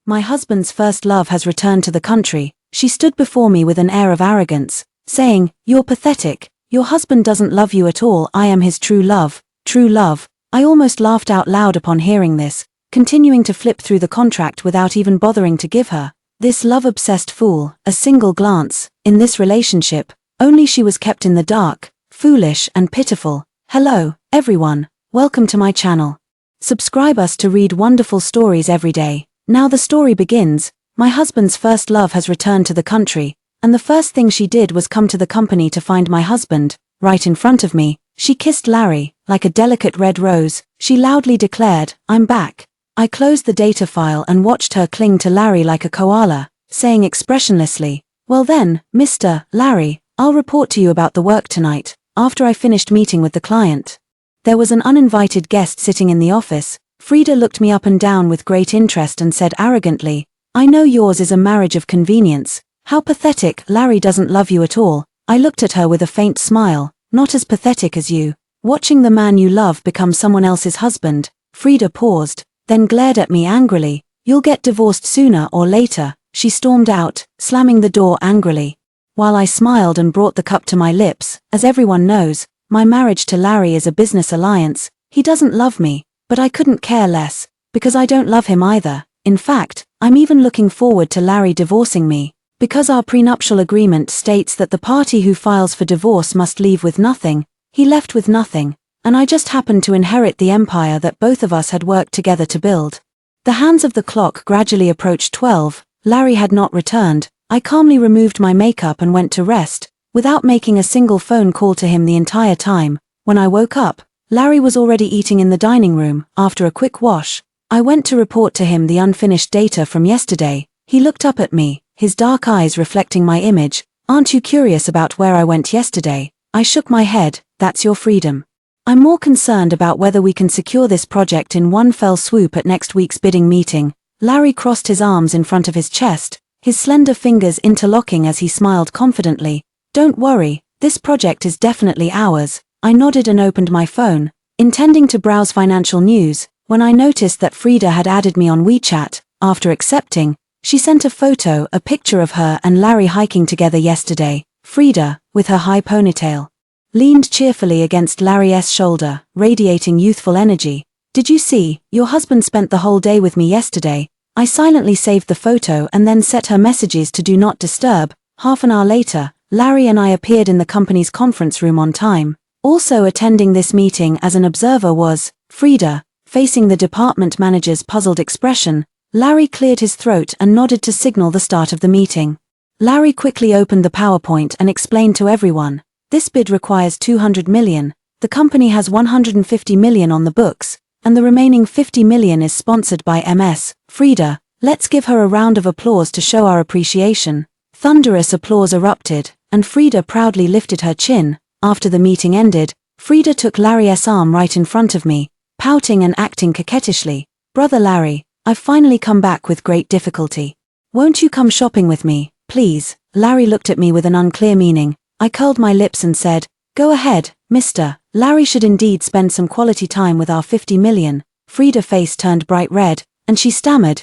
My husband's first love has returned to the country. She stood before me with an air of arrogance, saying, "You're pathetic. Your husband doesn't love you at all. I am his true love." True love. I almost laughed out loud upon hearing this, continuing to flip through the contract without even bothering to give her, this love-obsessed fool, a single glance. In this relationship, only she was kept in the dark, foolish and pitiful. Hello, everyone. Welcome to my channel. Subscribe us to read wonderful stories every day. Now the story begins. My husband's first love has returned to the country, and the first thing she did was come to the company to find my husband. Right in front of me, she kissed Larry, like a delicate red rose. She loudly declared, "I'm back." I closed the data file and watched her cling to Larry like a koala, saying expressionlessly, "Well then, Mr. Larry, I'll report to you about the work tonight, after I finished meeting with the client." There was an uninvited guest sitting in the office. Frida looked me up and down with great interest and said arrogantly, "I know yours is a marriage of convenience. How pathetic. Larry doesn't love you at all." I looked at her with a faint smile. "Not as pathetic as you. Watching the man you love become someone else's husband." Frida paused, then glared at me angrily. "You'll get divorced sooner or later." She stormed out, slamming the door angrily. While I smiled and brought the cup to my lips, as everyone knows, my marriage to Larry is a business alliance. He doesn't love me, but I couldn't care less, because I don't love him either. In fact, I'm even looking forward to Larry divorcing me, because our prenuptial agreement states that the party who files for divorce must leave with nothing. He left with nothing, and I just happened to inherit the empire that both of us had worked together to build. The hands of the clock gradually approached 12. Larry had not returned. I calmly removed my makeup and went to rest, without making a single phone call to him the entire time. When I woke up, Larry was already eating in the dining room. After a quick wash, I went to report to him the unfinished data from yesterday. He looked up at me, his dark eyes reflecting my image. "Aren't you curious about where I went yesterday?" I shook my head. "That's your freedom. I'm more concerned about whether we can secure this project in one fell swoop at next week's bidding meeting." Larry crossed his arms in front of his chest, his slender fingers interlocking as he smiled confidently. "Don't worry, this project is definitely ours." I nodded and opened my phone, intending to browse financial news, when I noticed that Frida had added me on WeChat. After accepting, she sent a photo, a picture of her and Larry hiking together yesterday. Frida, with her high ponytail, leaned cheerfully against Larry's shoulder, radiating youthful energy. "Did you see? Your husband spent the whole day with me yesterday." I silently saved the photo and then set her messages to do not disturb. Half an hour later, Larry and I appeared in the company's conference room on time. Also attending this meeting as an observer was Frida. Facing the department manager's puzzled expression, Larry cleared his throat and nodded to signal the start of the meeting. Larry quickly opened the PowerPoint and explained to everyone, "This bid requires 200 million. The company has 150 million on the books, and the remaining 50 million is sponsored by MS. Frida, let's give her a round of applause to show our appreciation." Thunderous applause erupted, and Frida proudly lifted her chin. After the meeting ended, Frida took Larry's arm right in front of me, pouting and acting coquettishly. "Brother Larry, I've finally come back with great difficulty. Won't you come shopping with me, please?" Larry looked at me with an unclear meaning. I curled my lips and said, "Go ahead, Mr. Larry should indeed spend some quality time with our 50 million. Frida's face turned bright red, and she stammered,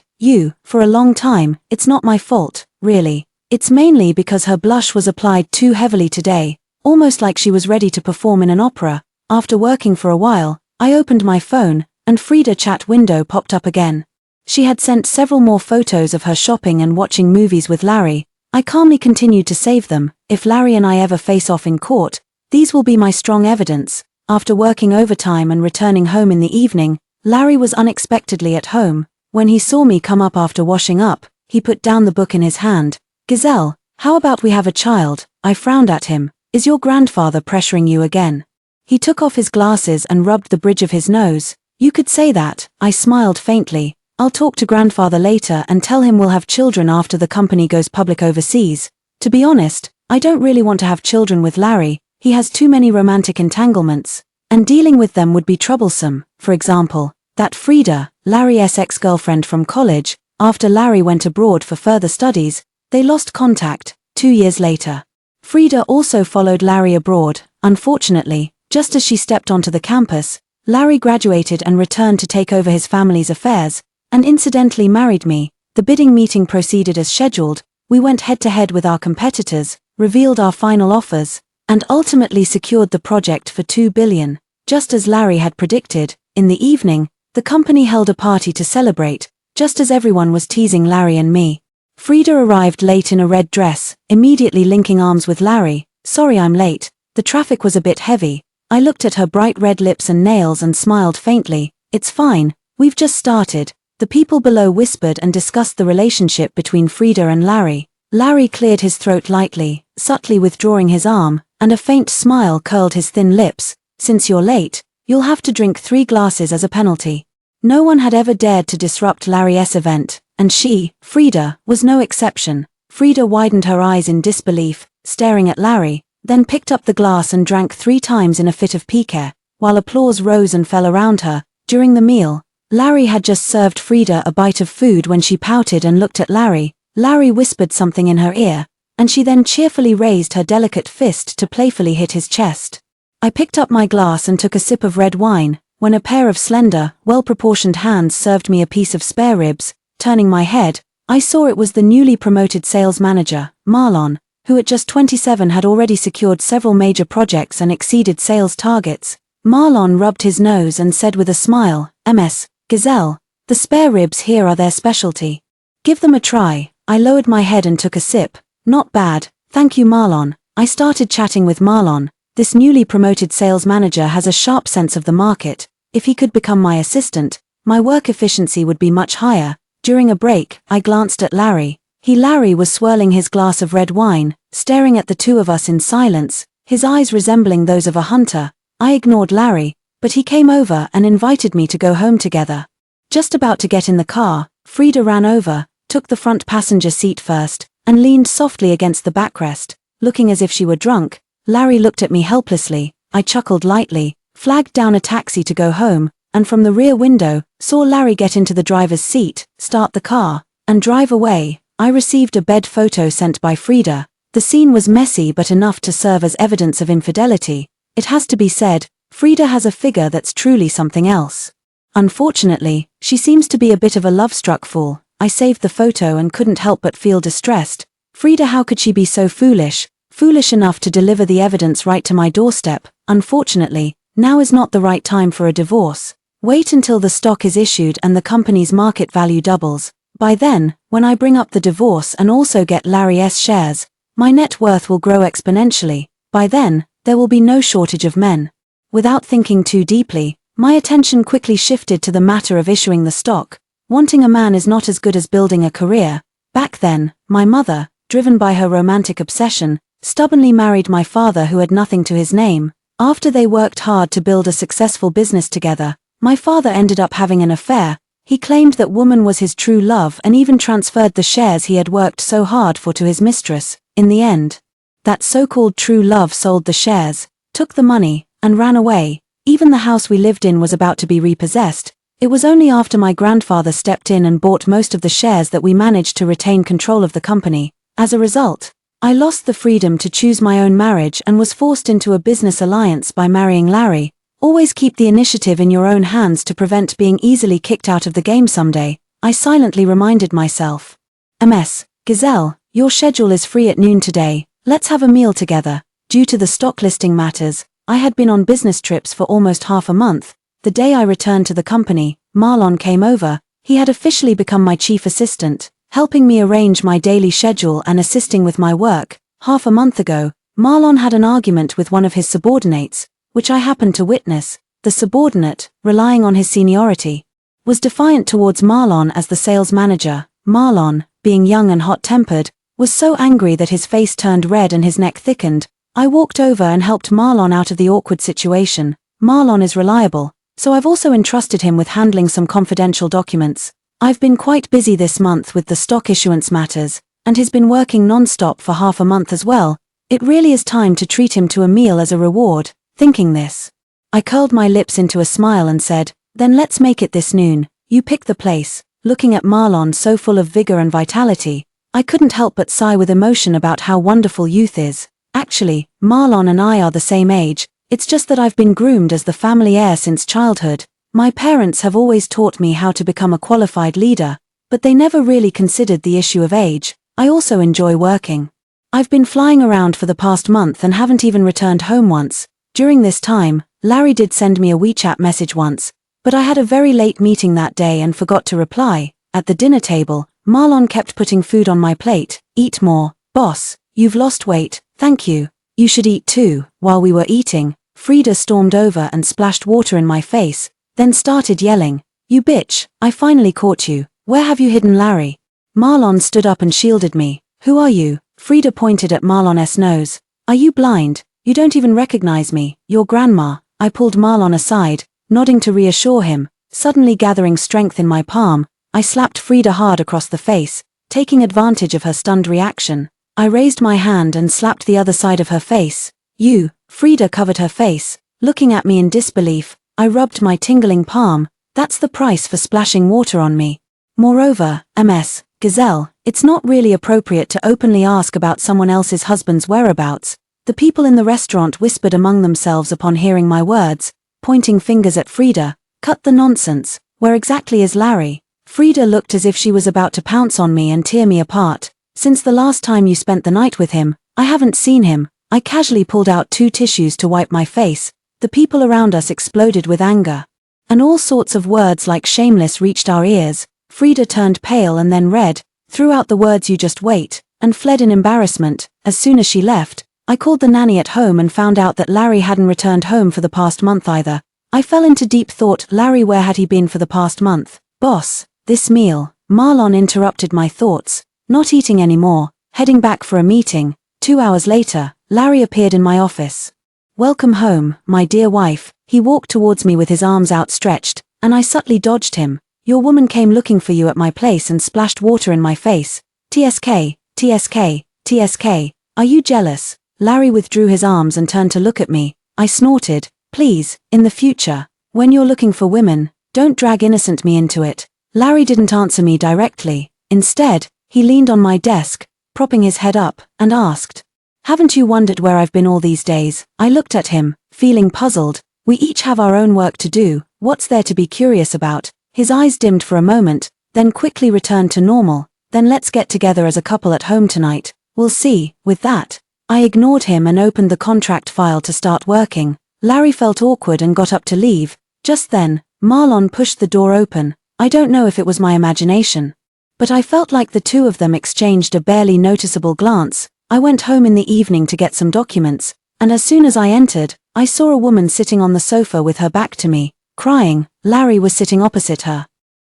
For a long time, it's not my fault, really. It's mainly because her blush was applied too heavily today, almost like she was ready to perform in an opera." After working for a while, I opened my phone, and Frida's chat window popped up again. She had sent several more photos of her shopping and watching movies with Larry. I calmly continued to save them. If Larry and I ever face off in court, these will be my strong evidence. After working overtime and returning home in the evening, Larry was unexpectedly at home. When he saw me come up after washing up, he put down the book in his hand. "Gazelle, how about we have a child?" I frowned at him. "Is your grandfather pressuring you again?" He took off his glasses and rubbed the bridge of his nose. "You could say that." I smiled faintly. "I'll talk to grandfather later and tell him we'll have children after the company goes public overseas. To be honest, I don't really want to have children with Larry. He has too many romantic entanglements, and dealing with them would be troublesome. For example, that Frida, Larry's ex-girlfriend from college, after Larry went abroad for further studies, they lost contact. 2 years later, Frida also followed Larry abroad. Unfortunately, just as she stepped onto the campus, Larry graduated and returned to take over his family's affairs, and incidentally married me. The bidding meeting proceeded as scheduled. We went head-to-head with our competitors, revealed our final offers, and ultimately secured the project for $2 billion. Just as Larry had predicted, in the evening, the company held a party to celebrate, just as everyone was teasing Larry and me. Frida arrived late in a red dress, immediately linking arms with Larry. "Sorry I'm late, the traffic was a bit heavy." I looked at her bright red lips and nails and smiled faintly. "It's fine, we've just started." The people below whispered and discussed the relationship between Frida and Larry. Larry cleared his throat lightly, subtly withdrawing his arm, and a faint smile curled his thin lips. "Since you're late, you'll have to drink 3 glasses as a penalty." No one had ever dared to disrupt Larry's event, and she, Frida, was no exception. Frida widened her eyes in disbelief, staring at Larry, then picked up the glass and drank 3 times in a fit of pique, while applause rose and fell around her. During the meal, Larry had just served Frida a bite of food when she pouted and looked at Larry. Larry whispered something in her ear, and she then cheerfully raised her delicate fist to playfully hit his chest. I picked up my glass and took a sip of red wine, when a pair of slender, well-proportioned hands served me a piece of spare ribs. Turning my head, I saw it was the newly promoted sales manager, Marlon, who at just 27 had already secured several major projects and exceeded sales targets. Marlon rubbed his nose and said with a smile, "Ms. Gazelle, the spare ribs here are their specialty. Give them a try." I lowered my head and took a sip. "Not bad, thank you Marlon." I started chatting with Marlon. This newly promoted sales manager has a sharp sense of the market. If he could become my assistant, my work efficiency would be much higher. During a break, I glanced at Larry. Larry was swirling his glass of red wine, staring at the two of us in silence, his eyes resembling those of a hunter. I ignored Larry, but he came over and invited me to go home together. Just about to get in the car, Frida ran over, took the front passenger seat first, and leaned softly against the backrest, looking as if she were drunk. Larry looked at me helplessly. I chuckled lightly, flagged down a taxi to go home, and from the rear window, saw Larry get into the driver's seat, start the car, and drive away. I received a bed photo sent by Frida. The scene was messy but enough to serve as evidence of infidelity. It has to be said, Frida has a figure that's truly something else. Unfortunately, she seems to be a bit of a love-struck fool. I saved the photo and couldn't help but feel distressed. Frida, how could she be so foolish? Foolish enough to deliver the evidence right to my doorstep. Unfortunately, now is not the right time for a divorce. Wait until the stock is issued and the company's market value doubles. By then, when I bring up the divorce and also get Larry's shares, my net worth will grow exponentially. By then, there will be no shortage of men. Without thinking too deeply, my attention quickly shifted to the matter of issuing the stock. Wanting a man is not as good as building a career. Back then, my mother, driven by her romantic obsession, stubbornly married my father who had nothing to his name. After they worked hard to build a successful business together, my father ended up having an affair. He claimed that woman was his true love and even transferred the shares he had worked so hard for to his mistress. In the end, that so-called true love sold the shares, took the money, and ran away. Even the house we lived in was about to be repossessed. It was only after my grandfather stepped in and bought most of the shares that we managed to retain control of the company. As a result, I lost the freedom to choose my own marriage and was forced into a business alliance by marrying Larry. Always keep the initiative in your own hands to prevent being easily kicked out of the game someday, I silently reminded myself. Ms. Gazelle, your schedule is free at noon today, let's have a meal together. Due to the stock listing matters, I had been on business trips for almost half a month. The day I returned to the company, Marlon came over. He had officially become my chief assistant, helping me arrange my daily schedule and assisting with my work. Half a month ago, Marlon had an argument with one of his subordinates, which I happened to witness. The subordinate, relying on his seniority, was defiant towards Marlon as the sales manager. Marlon, being young and hot-tempered, was so angry that his face turned red and his neck thickened. I walked over and helped Marlon out of the awkward situation. Marlon is reliable, so I've also entrusted him with handling some confidential documents. I've been quite busy this month with the stock issuance matters, and he's been working non-stop for half a month as well. It really is time to treat him to a meal as a reward. Thinking this, I curled my lips into a smile and said, then let's make it this noon. You pick the place. Looking at Marlon so full of vigor and vitality, I couldn't help but sigh with emotion about how wonderful youth is. Actually, Marlon and I are the same age. It's just that I've been groomed as the family heir since childhood. My parents have always taught me how to become a qualified leader, but they never really considered the issue of age. I also enjoy working. I've been flying around for the past month and haven't even returned home once. During this time, Larry did send me a WeChat message once, but I had a very late meeting that day and forgot to reply. At the dinner table, Marlon kept putting food on my plate. Eat more, boss. You've lost weight, thank you. You should eat too. While we were eating, Frida stormed over and splashed water in my face, then started yelling, "You bitch, I finally caught you. Where have you hidden Larry?" Marlon stood up and shielded me. "Who are you?" Frida pointed at Marlon's nose. "Are you blind? You don't even recognize me. Your grandma." I pulled Marlon aside, nodding to reassure him. Suddenly gathering strength in my palm, I slapped Frida hard across the face, taking advantage of her stunned reaction. I raised my hand and slapped the other side of her face. "You." Frida covered her face, looking at me in disbelief. I rubbed my tingling palm. "That's the price for splashing water on me. Moreover, Ms. Gazelle, it's not really appropriate to openly ask about someone else's husband's whereabouts." The people in the restaurant whispered among themselves upon hearing my words, pointing fingers at Frida. "Cut the nonsense. Where exactly is Larry?" Frida looked as if she was about to pounce on me and tear me apart. "Since the last time you spent the night with him, I haven't seen him." I casually pulled out 2 tissues to wipe my face. The people around us exploded with anger. And all sorts of words like shameless reached our ears. Frida turned pale and then red, threw out the words "you just wait," and fled in embarrassment. As soon as she left, I called the nanny at home and found out that Larry hadn't returned home for the past month either. I fell into deep thought. Larry, where had he been for the past month? "Boss, this meal." Marlon interrupted my thoughts. "Not eating anymore, heading back for a meeting." 2 hours later, Larry appeared in my office. "Welcome home, my dear wife." He walked towards me with his arms outstretched, and I subtly dodged him. "Your woman came looking for you at my place and splashed water in my face. TSK, TSK, TSK. Are you jealous?" Larry withdrew his arms and turned to look at me. I snorted. "Please, in the future, when you're looking for women, don't drag innocent me into it." Larry didn't answer me directly. Instead, he leaned on my desk, propping his head up, and asked, "Haven't you wondered where I've been all these days?" I looked at him, feeling puzzled. We each have our own work to do. What's there to be curious about? His eyes dimmed for a moment, then quickly returned to normal. "Then let's get together as a couple at home tonight. We'll see." With that, I ignored him and opened the contract file to start working. Larry felt awkward and got up to leave. Just then, Marlon pushed the door open. I don't know if it was my imagination, but I felt like the two of them exchanged a barely noticeable glance. I went home in the evening to get some documents, and as soon as I entered, I saw a woman sitting on the sofa with her back to me, crying. Larry was sitting opposite her,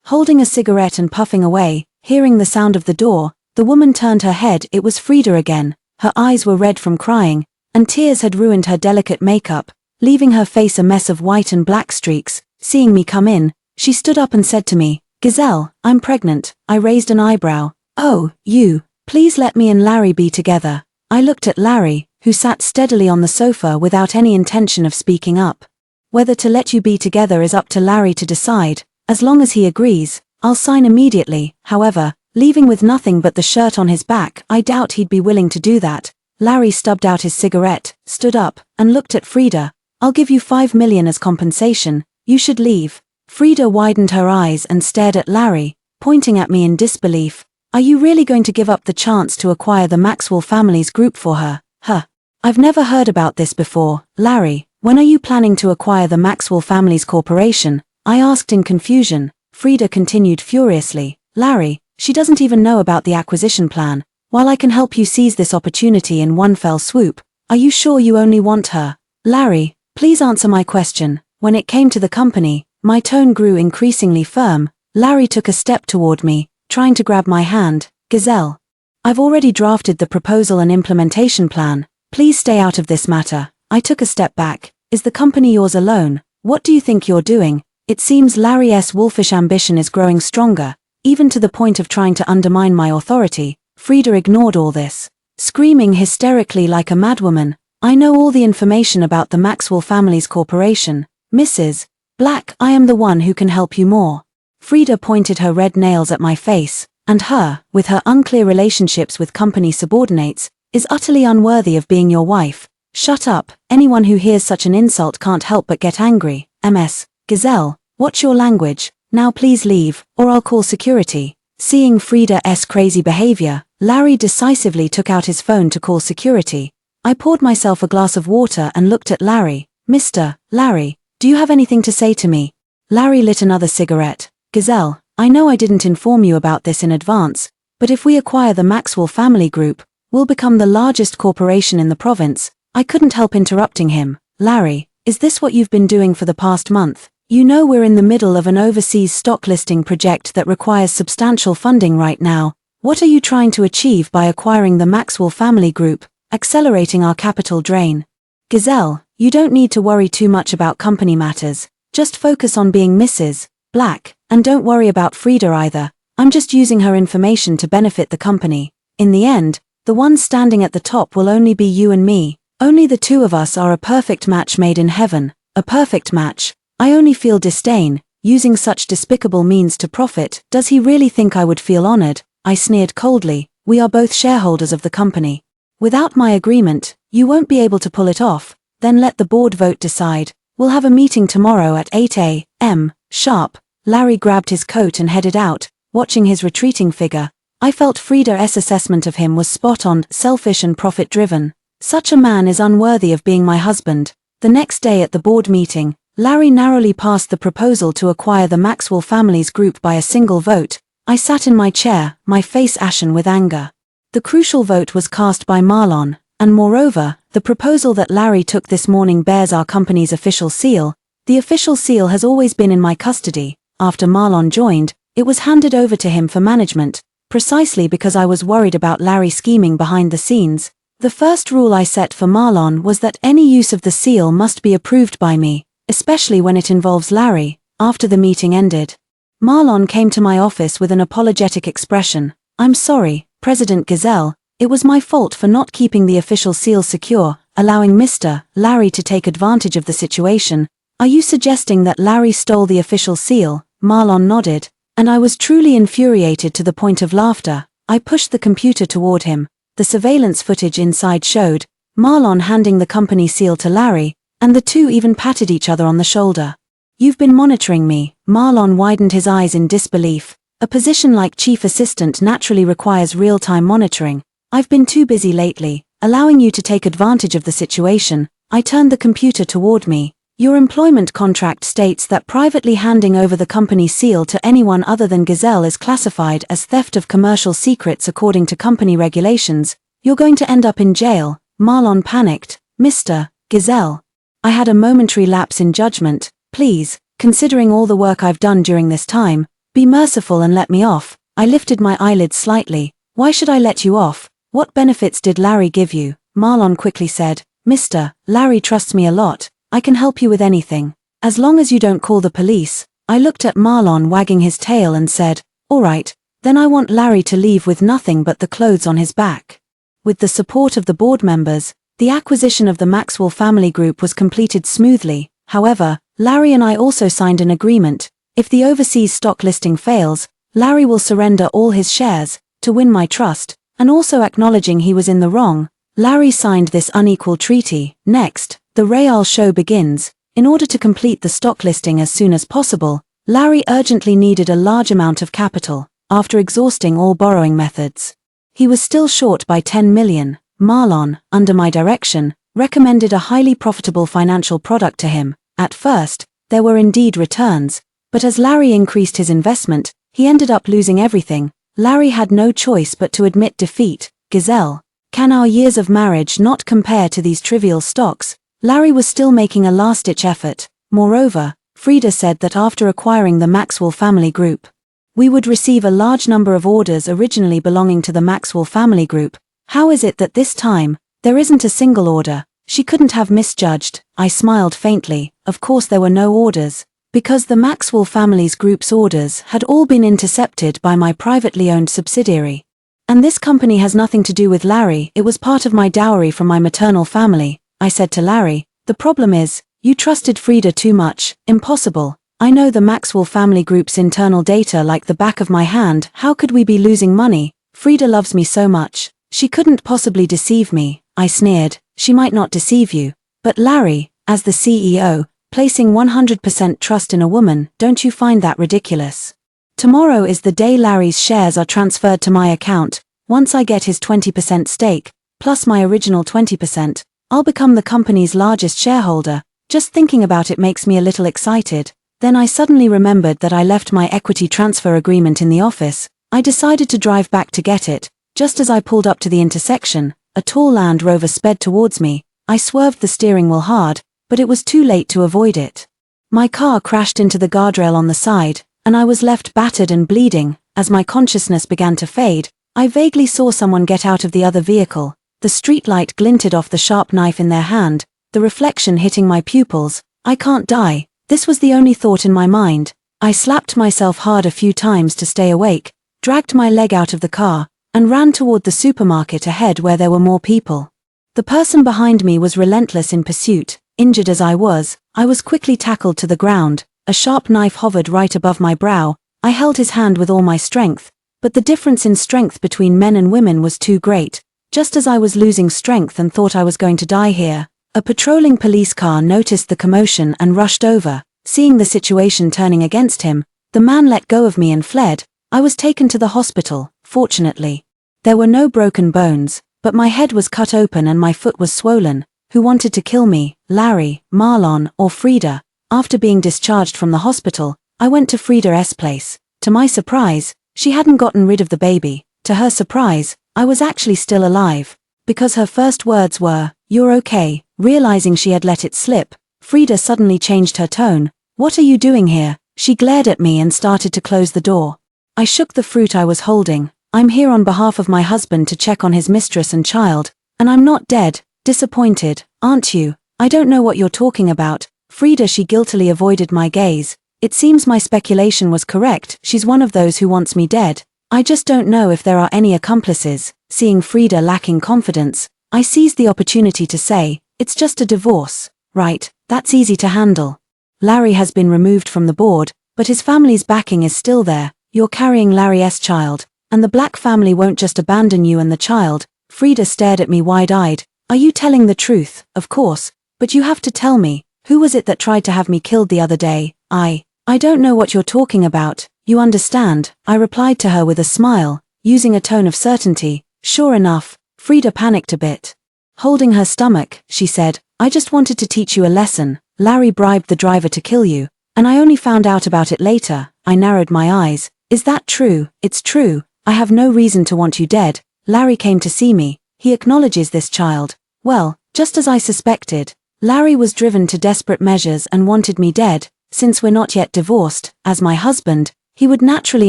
holding a cigarette and puffing away. Hearing the sound of the door, the woman turned her head. It was Frida again. Her eyes were red from crying, and tears had ruined her delicate makeup, leaving her face a mess of white and black streaks. Seeing me come in, she stood up and said to me, "Gazelle, I'm pregnant." I raised an eyebrow. "Oh, you. Please let me and Larry be together." I looked at Larry, who sat steadily on the sofa without any intention of speaking up. "Whether to let you be together is up to Larry to decide. As long as he agrees, I'll sign immediately." However, leaving with nothing but the shirt on his back, I doubt he'd be willing to do that. Larry stubbed out his cigarette, stood up, and looked at Frida. "I'll give you 5 million as compensation. You should leave." Frida widened her eyes and stared at Larry, pointing at me in disbelief. "Are you really going to give up the chance to acquire the Maxwell family's group for her?" "Huh. I've never heard about this before." "Larry, when are you planning to acquire the Maxwell family's corporation?" I asked in confusion. Frida continued furiously. "Larry, she doesn't even know about the acquisition plan. While I can help you seize this opportunity in one fell swoop, are you sure you only want her?" "Larry, please answer my question." When it came to the company, my tone grew increasingly firm. Larry took a step toward me, trying to grab my hand. "Gazelle, I've already drafted the proposal and implementation plan. Please stay out of this matter." I took a step back. "Is the company yours alone? What do you think you're doing?" It seems Larry's wolfish ambition is growing stronger, even to the point of trying to undermine my authority. Frida ignored all this, screaming hysterically like a madwoman. "I know all the information about the Maxwell family's corporation. Mrs. Black, I am the one who can help you more." Frida pointed her red nails at my face, "And her, with her unclear relationships with company subordinates, is utterly unworthy of being your wife." "Shut up. Anyone who hears such an insult can't help but get angry." "Ms. Gazelle, watch your language. Now please leave, or I'll call security." Seeing Frida's crazy behavior, Larry decisively took out his phone to call security. I poured myself a glass of water and looked at Larry. Mr. Larry, do you have anything to say to me? Larry lit another cigarette. Gazelle, I know I didn't inform you about this in advance, but if we acquire the Maxwell family group, we'll become the largest corporation in the province. I couldn't help interrupting him. Larry, is this what you've been doing for the past month? You know we're in the middle of an overseas stock listing project that requires substantial funding right now. What are you trying to achieve by acquiring the Maxwell family group, accelerating our capital drain? Gazelle, you don't need to worry too much about company matters. Just focus on being Mrs. Black, and don't worry about Frida either. I'm just using her information to benefit the company. In the end, the ones standing at the top will only be you and me. Only the two of us are a perfect match made in heaven. A perfect match. I only feel disdain, using such despicable means to profit. Does he really think I would feel honored? I sneered coldly. We are both shareholders of the company. Without my agreement, you won't be able to pull it off. Then let the board vote decide. We'll have a meeting tomorrow at 8 a.m. sharp. Larry grabbed his coat and headed out, watching his retreating figure. I felt Frida's assessment of him was spot on, selfish and profit-driven. Such a man is unworthy of being my husband. The next day at the board meeting, Larry narrowly passed the proposal to acquire the Maxwell family's group by a single vote. I sat in my chair, my face ashen with anger. The crucial vote was cast by Marlon, and moreover, the proposal that Larry took this morning bears our company's official seal. The official seal has always been in my custody. After Marlon joined, it was handed over to him for management, precisely because I was worried about Larry scheming behind the scenes. The first rule I set for Marlon was that any use of the seal must be approved by me, especially when it involves Larry. After the meeting ended, Marlon came to my office with an apologetic expression. I'm sorry, President Gazelle, it was my fault for not keeping the official seal secure, allowing Mr. Larry to take advantage of the situation. Are you suggesting that Larry stole the official seal? Marlon nodded, and I was truly infuriated to the point of laughter. I pushed the computer toward him. The surveillance footage inside showed Marlon handing the company seal to Larry, and the two even patted each other on the shoulder. You've been monitoring me. Marlon widened his eyes in disbelief. A position like chief assistant naturally requires real-time monitoring. I've been too busy lately, allowing you to take advantage of the situation. I turned the computer toward me. Your employment contract states that privately handing over the company seal to anyone other than Gazelle is classified as theft of commercial secrets according to company regulations. You're going to end up in jail. Marlon panicked. Mr. Gazelle. I had a momentary lapse in judgment. Please, considering all the work I've done during this time, be merciful and let me off. I lifted my eyelids slightly. Why should I let you off? What benefits did Larry give you? Marlon quickly said. Mr. Larry trusts me a lot. I can help you with anything. As long as you don't call the police. I looked at Marlon wagging his tail and said, all right, then I want Larry to leave with nothing but the clothes on his back. With the support of the board members, the acquisition of the Maxwell family group was completed smoothly. However, Larry and I also signed an agreement. If the overseas stock listing fails, Larry will surrender all his shares, to win my trust, and also acknowledging he was in the wrong. Larry signed this unequal treaty. Next, the Real show begins. In order to complete the stock listing as soon as possible, Larry urgently needed a large amount of capital. After exhausting all borrowing methods, he was still short by 10 million. Marlon, under my direction, recommended a highly profitable financial product to him. At first, there were indeed returns, but as Larry increased his investment, he ended up losing everything. Larry had no choice but to admit defeat. Gazelle, can our years of marriage not compare to these trivial stocks? Larry was still making a last-ditch effort. Moreover, Frida said that after acquiring the Maxwell family group, we would receive a large number of orders originally belonging to the Maxwell family group. How is it that this time, there isn't a single order? She couldn't have misjudged. I smiled faintly. Of course there were no orders, because the Maxwell family's group's orders had all been intercepted by my privately owned subsidiary. And this company has nothing to do with Larry. It was part of my dowry from my maternal family. I said to Larry, the problem is, you trusted Frida too much. Impossible. I know the Maxwell family group's internal data like the back of my hand. How could we be losing money? Frida loves me so much. She couldn't possibly deceive me. I sneered. She might not deceive you. But Larry, as the CEO, placing 100% trust in a woman, don't you find that ridiculous? Tomorrow is the day Larry's shares are transferred to my account. Once I get his 20% stake, plus my original 20%, I'll become the company's largest shareholder. Just thinking about it makes me a little excited. Then I suddenly remembered that I left my equity transfer agreement in the office. I decided to drive back to get it. Just as I pulled up to the intersection, a tall Land Rover sped towards me. I swerved the steering wheel hard, but it was too late to avoid it. My car crashed into the guardrail on the side, and I was left battered and bleeding. As my consciousness began to fade, I vaguely saw someone get out of the other vehicle. The streetlight glinted off the sharp knife in their hand, the reflection hitting my pupils. I can't die. This was the only thought in my mind. I slapped myself hard a few times to stay awake, dragged my leg out of the car, and ran toward the supermarket ahead where there were more people. The person behind me was relentless in pursuit. Injured as I was quickly tackled to the ground. A sharp knife hovered right above my brow. I held his hand with all my strength, but the difference in strength between men and women was too great. Just as I was losing strength and thought I was going to die here, a patrolling police car noticed the commotion and rushed over. Seeing the situation turning against him, the man let go of me and fled. I was taken to the hospital. Fortunately, there were no broken bones, but my head was cut open and my foot was swollen. Who wanted to kill me? Larry, Marlon, or Frida? After being discharged from the hospital, I went to Frida's place. To my surprise, she hadn't gotten rid of the baby. To her surprise, I was actually still alive. Because her first words were, "You're okay." Realizing she had let it slip, Frida suddenly changed her tone. "What are you doing here?" She glared at me and started to close the door. I shook the fruit I was holding. "I'm here on behalf of my husband to check on his mistress and child, and I'm not dead." "Disappointed, aren't you?" "I don't know what you're talking about." Frida, she guiltily avoided my gaze. "It seems my speculation was correct. She's one of those who wants me dead. I just don't know if there are any accomplices." Seeing Frida lacking confidence, I seized the opportunity to say, "It's just a divorce, right? That's easy to handle. Larry has been removed from the board, but his family's backing is still there. You're carrying Larry's child, and the Black family won't just abandon you and the child." Frida stared at me wide-eyed. "Are you telling the truth?" "Of course, but you have to tell me, who was it that tried to have me killed the other day?" I don't know what you're talking about. You understand," I replied to her with a smile, using a tone of certainty. Sure enough, Frida panicked a bit. Holding her stomach, she said, "I just wanted to teach you a lesson. Larry bribed the driver to kill you, and I only found out about it later." I narrowed my eyes. "Is that true?" "It's true. I have no reason to want you dead. Larry came to see me. He acknowledges this child." Well, just as I suspected, Larry was driven to desperate measures and wanted me dead. Since we're not yet divorced, as my husband, he would naturally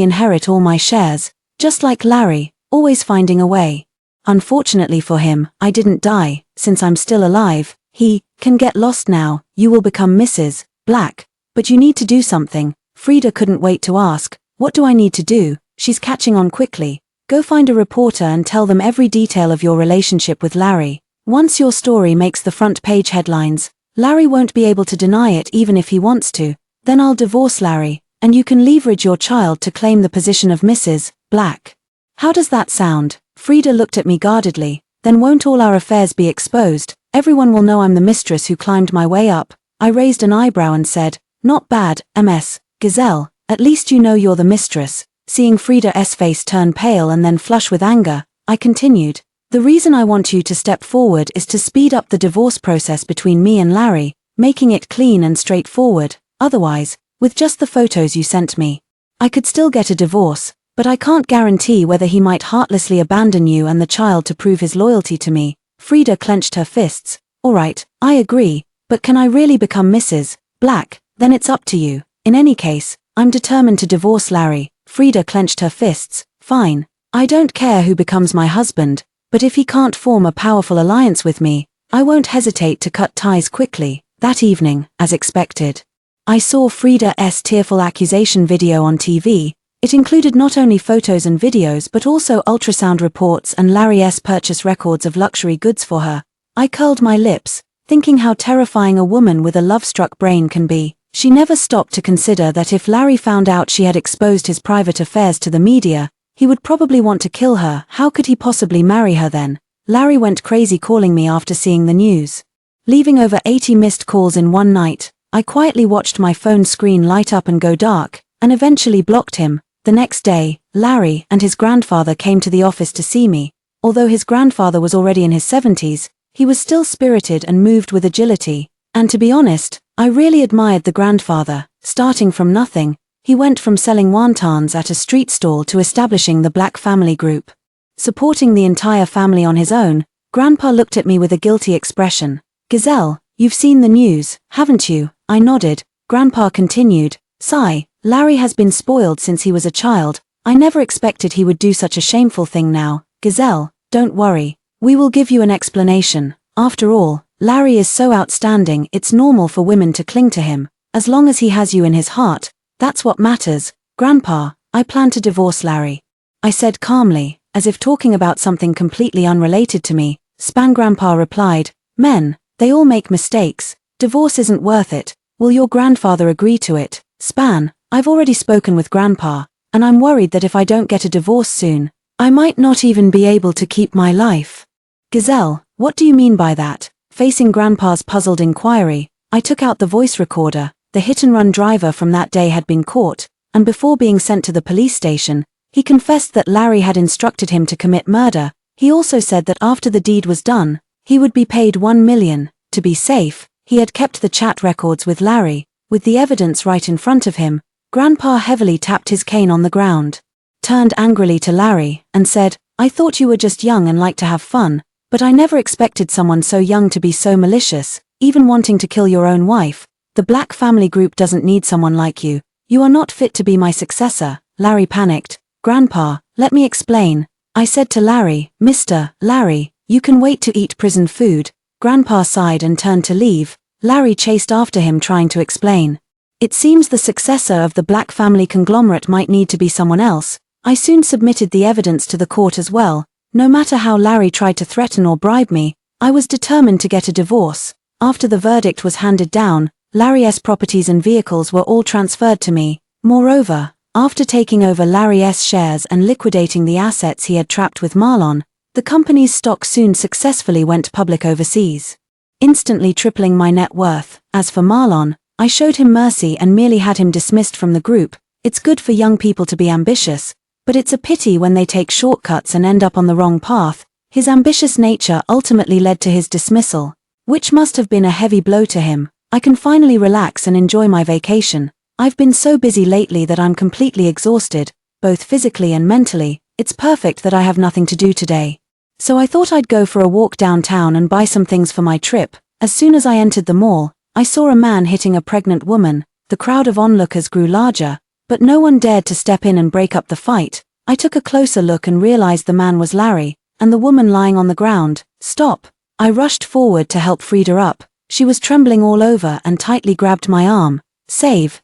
inherit all my shares, just like Larry, always finding a way. Unfortunately for him, I didn't die. Since I'm still alive, he can get lost now. "You will become Mrs. Black. But you need to do something." Frida couldn't wait to ask, "What do I need to do?" She's catching on quickly. "Go find a reporter and tell them every detail of your relationship with Larry. Once your story makes the front page headlines, Larry won't be able to deny it even if he wants to. Then I'll divorce Larry, and you can leverage your child to claim the position of Mrs. Black. How does that sound?" Frida looked at me guardedly. "Then won't all our affairs be exposed? Everyone will know I'm the mistress who climbed my way up." I raised an eyebrow and said, "Not bad, Ms. Gazelle. At least you know you're the mistress." Seeing Frida's face turn pale and then flush with anger, I continued, "The reason I want you to step forward is to speed up the divorce process between me and Larry, making it clean and straightforward. Otherwise, with just the photos you sent me, I could still get a divorce, but I can't guarantee whether he might heartlessly abandon you and the child to prove his loyalty to me." Frida clenched her fists. "All right, I agree, but can I really become Mrs. Black? Then it's up to you. In any case, I'm determined to divorce Larry." Frida clenched her fists. "Fine. I don't care who becomes my husband, but if he can't form a powerful alliance with me, I won't hesitate to cut ties quickly." That evening, as expected, I saw Frida's tearful accusation video on TV. It included not only photos and videos but also ultrasound reports and Larry's purchase records of luxury goods for her. I curled my lips, thinking how terrifying a woman with a love-struck brain can be. She never stopped to consider that if Larry found out she had exposed his private affairs to the media, he would probably want to kill her. How could he possibly marry her then? Larry went crazy calling me after seeing the news. Leaving over 80 missed calls in one night, I quietly watched my phone screen light up and go dark, and eventually blocked him. The next day, Larry and his grandfather came to the office to see me. Although his grandfather was already in his 70s, he was still spirited and moved with agility. And to be honest, I really admired the grandfather. Starting from nothing, he went from selling wontons at a street stall to establishing the Black family group. Supporting the entire family on his own, Grandpa looked at me with a guilty expression. "Gazelle, you've seen the news, haven't you?" I nodded. Grandpa continued, "Sigh, Larry has been spoiled since he was a child. I never expected he would do such a shameful thing now. Gazelle, don't worry. We will give you an explanation. After all, Larry is so outstanding, it's normal for women to cling to him. As long as he has you in his heart, that's what matters. Grandpa, I plan to divorce Larry," I said calmly, as if talking about something completely unrelated to me. Span Grandpa replied, "Men, they all make mistakes. Divorce isn't worth it. Will your grandfather agree to it?" Span, I've already spoken with Grandpa, and I'm worried that if I don't get a divorce soon, I might not even be able to keep my life. Gazelle, what do you mean by that? Facing Grandpa's puzzled inquiry, I took out the voice recorder. The hit-and-run driver from that day had been caught, and before being sent to the police station, he confessed that Larry had instructed him to commit murder. He also said that after the deed was done, he would be paid $1 million. To be safe, he had kept the chat records with Larry. With the evidence right in front of him, Grandpa heavily tapped his cane on the ground, turned angrily to Larry, and said, "I thought you were just young and liked to have fun, but I never expected someone so young to be so malicious, even wanting to kill your own wife. The Black family group doesn't need someone like you. You are not fit to be my successor." Larry panicked. "Grandpa, let me explain," I said to Larry. "Mr. Larry, you can wait to eat prison food." Grandpa sighed and turned to leave. Larry chased after him trying to explain. It seems the successor of the Black family conglomerate might need to be someone else. I soon submitted the evidence to the court as well. No matter how Larry tried to threaten or bribe me, I was determined to get a divorce. After the verdict was handed down, Larry's properties and vehicles were all transferred to me. Moreover, after taking over Larry's shares and liquidating the assets he had trapped with Marlon, the company's stock soon successfully went public overseas, instantly tripling my net worth. As for Marlon, I showed him mercy and merely had him dismissed from the group. It's good for young people to be ambitious, but it's a pity when they take shortcuts and end up on the wrong path. His ambitious nature ultimately led to his dismissal, which must have been a heavy blow to him. I can finally relax and enjoy my vacation. I've been so busy lately that I'm completely exhausted, both physically and mentally. It's perfect that I have nothing to do today. So I thought I'd go for a walk downtown and buy some things for my trip. As soon as I entered the mall, I saw a man hitting a pregnant woman. The crowd of onlookers grew larger, but no one dared to step in and break up the fight. I took a closer look and realized the man was Larry, and the woman lying on the ground. "Stop!" I rushed forward to help Frida up. She was trembling all over and tightly grabbed my arm. Save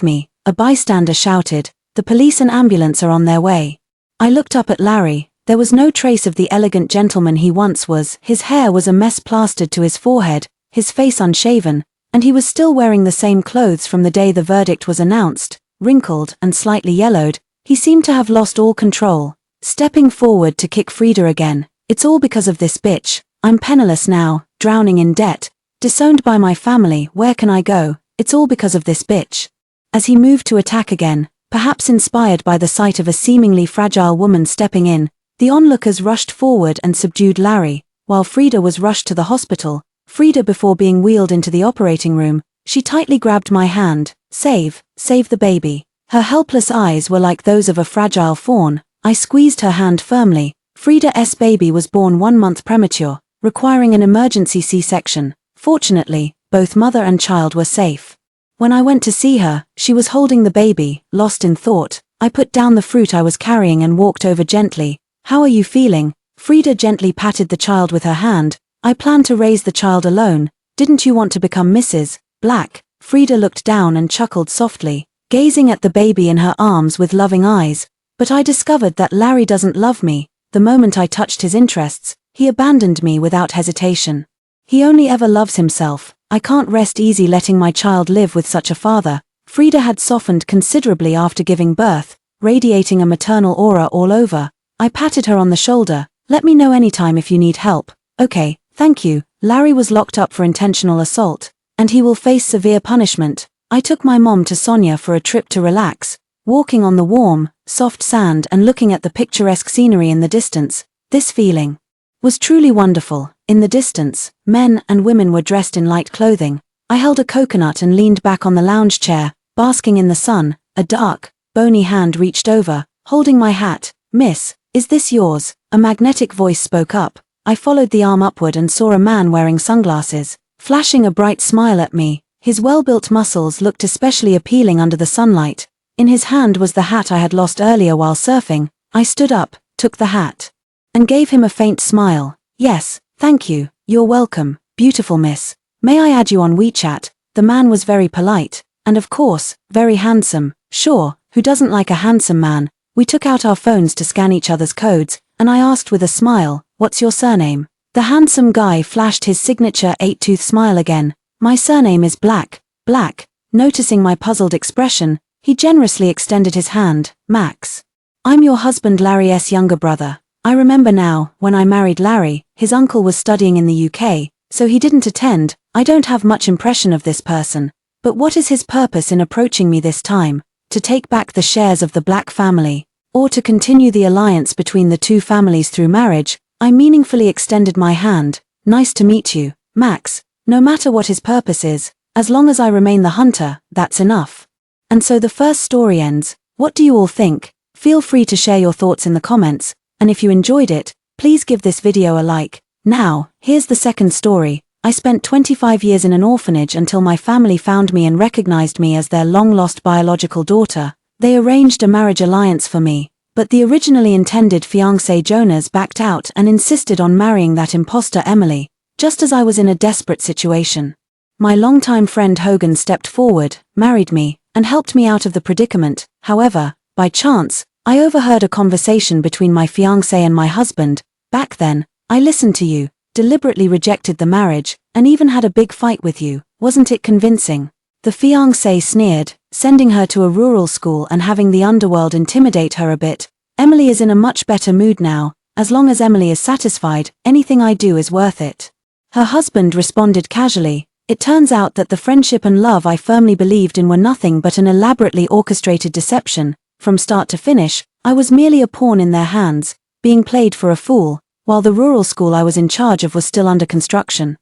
me," a bystander shouted. "The police and ambulance are on their way." I looked up at Larry. There was no trace of the elegant gentleman he once was. His hair was a mess plastered to his forehead, his face unshaven, and he was still wearing the same clothes from the day the verdict was announced, wrinkled and slightly yellowed. He seemed to have lost all control. Stepping forward to kick Frida again. "It's all because of this bitch. I'm penniless now, drowning in debt, disowned by my family. Where can I go? It's all because of this bitch." As he moved to attack again, perhaps inspired by the sight of a seemingly fragile woman stepping in, the onlookers rushed forward and subdued Larry, while Frida was rushed to the hospital. Frida, before being wheeled into the operating room, she tightly grabbed my hand. Save the baby." Her helpless eyes were like those of a fragile fawn. I squeezed her hand firmly. Frida's baby was born 1 month premature, requiring an emergency C-section. Fortunately, both mother and child were safe. When I went to see her, she was holding the baby, lost in thought. I put down the fruit I was carrying and walked over gently. "How are you feeling?" Frida gently patted the child with her hand. "I plan to raise the child alone. Didn't you want to become Mrs. Black?" Frida looked down and chuckled softly, gazing at the baby in her arms with loving eyes. "But I discovered that Larry doesn't love me. The moment I touched his interests, he abandoned me without hesitation. He only ever loves himself. I can't rest easy letting my child live with such a father." Frida had softened considerably after giving birth, radiating a maternal aura all over. I patted her on the shoulder. "Let me know anytime if you need help." "Okay, thank you." Larry was locked up for intentional assault, and he will face severe punishment. I took my mom to Sonia for a trip to relax. Walking on the warm, soft sand and looking at the picturesque scenery in the distance. This feeling was truly wonderful. In the distance, men and women were dressed in light clothing. I held a coconut and leaned back on the lounge chair, basking in the sun. A dark, bony hand reached over, holding my hat. "Miss, is this yours?" A magnetic voice spoke up. I followed the arm upward and saw a man wearing sunglasses, flashing a bright smile at me. His well-built muscles looked especially appealing under the sunlight. In his hand was the hat I had lost earlier while surfing. I stood up, took the hat, and gave him a faint smile. "Yes, thank you, you're welcome, beautiful miss. May I add you on WeChat?" The man was very polite, and of course, very handsome. Sure, who doesn't like a handsome man? We took out our phones to scan each other's codes, and I asked with a smile, "What's your surname?" The handsome guy flashed his signature 8-tooth smile again. "My surname is Black." Black. Noticing my puzzled expression, he generously extended his hand. "Max. I'm your husband Larry's younger brother. I remember now, when I married Larry, his uncle was studying in the UK, so he didn't attend. I don't have much impression of this person. But what is his purpose in approaching me this time? To take back the shares of the Black family, or to continue the alliance between the two families through marriage?" I meaningfully extended my hand. "Nice to meet you, Max. No matter what his purpose is, as long as I remain the hunter, that's enough." And so the first story ends. What do you all think? Feel free to share your thoughts in the comments, and if you enjoyed it, please give this video a like. Now, here's the second story. I spent 25 years in an orphanage until my family found me and recognized me as their long-lost biological daughter. They arranged a marriage alliance for me, but the originally intended fiancé Jonas backed out and insisted on marrying that imposter Emily, just as I was in a desperate situation. My longtime friend Hogan stepped forward, married me, and helped me out of the predicament. However, by chance, I overheard a conversation between my fiancé and my husband. Back then, I listened to you, deliberately rejected the marriage, and even had a big fight with you. Wasn't it convincing? The fiancé sneered, sending her to a rural school and having the underworld intimidate her a bit. Emily is in a much better mood now. As long as Emily is satisfied, anything I do is worth it. Her husband responded casually. It turns out that the friendship and love I firmly believed in were nothing but an elaborately orchestrated deception. From start to finish, I was merely a pawn in their hands, being played for a fool, while the rural school I was in charge of was still under construction.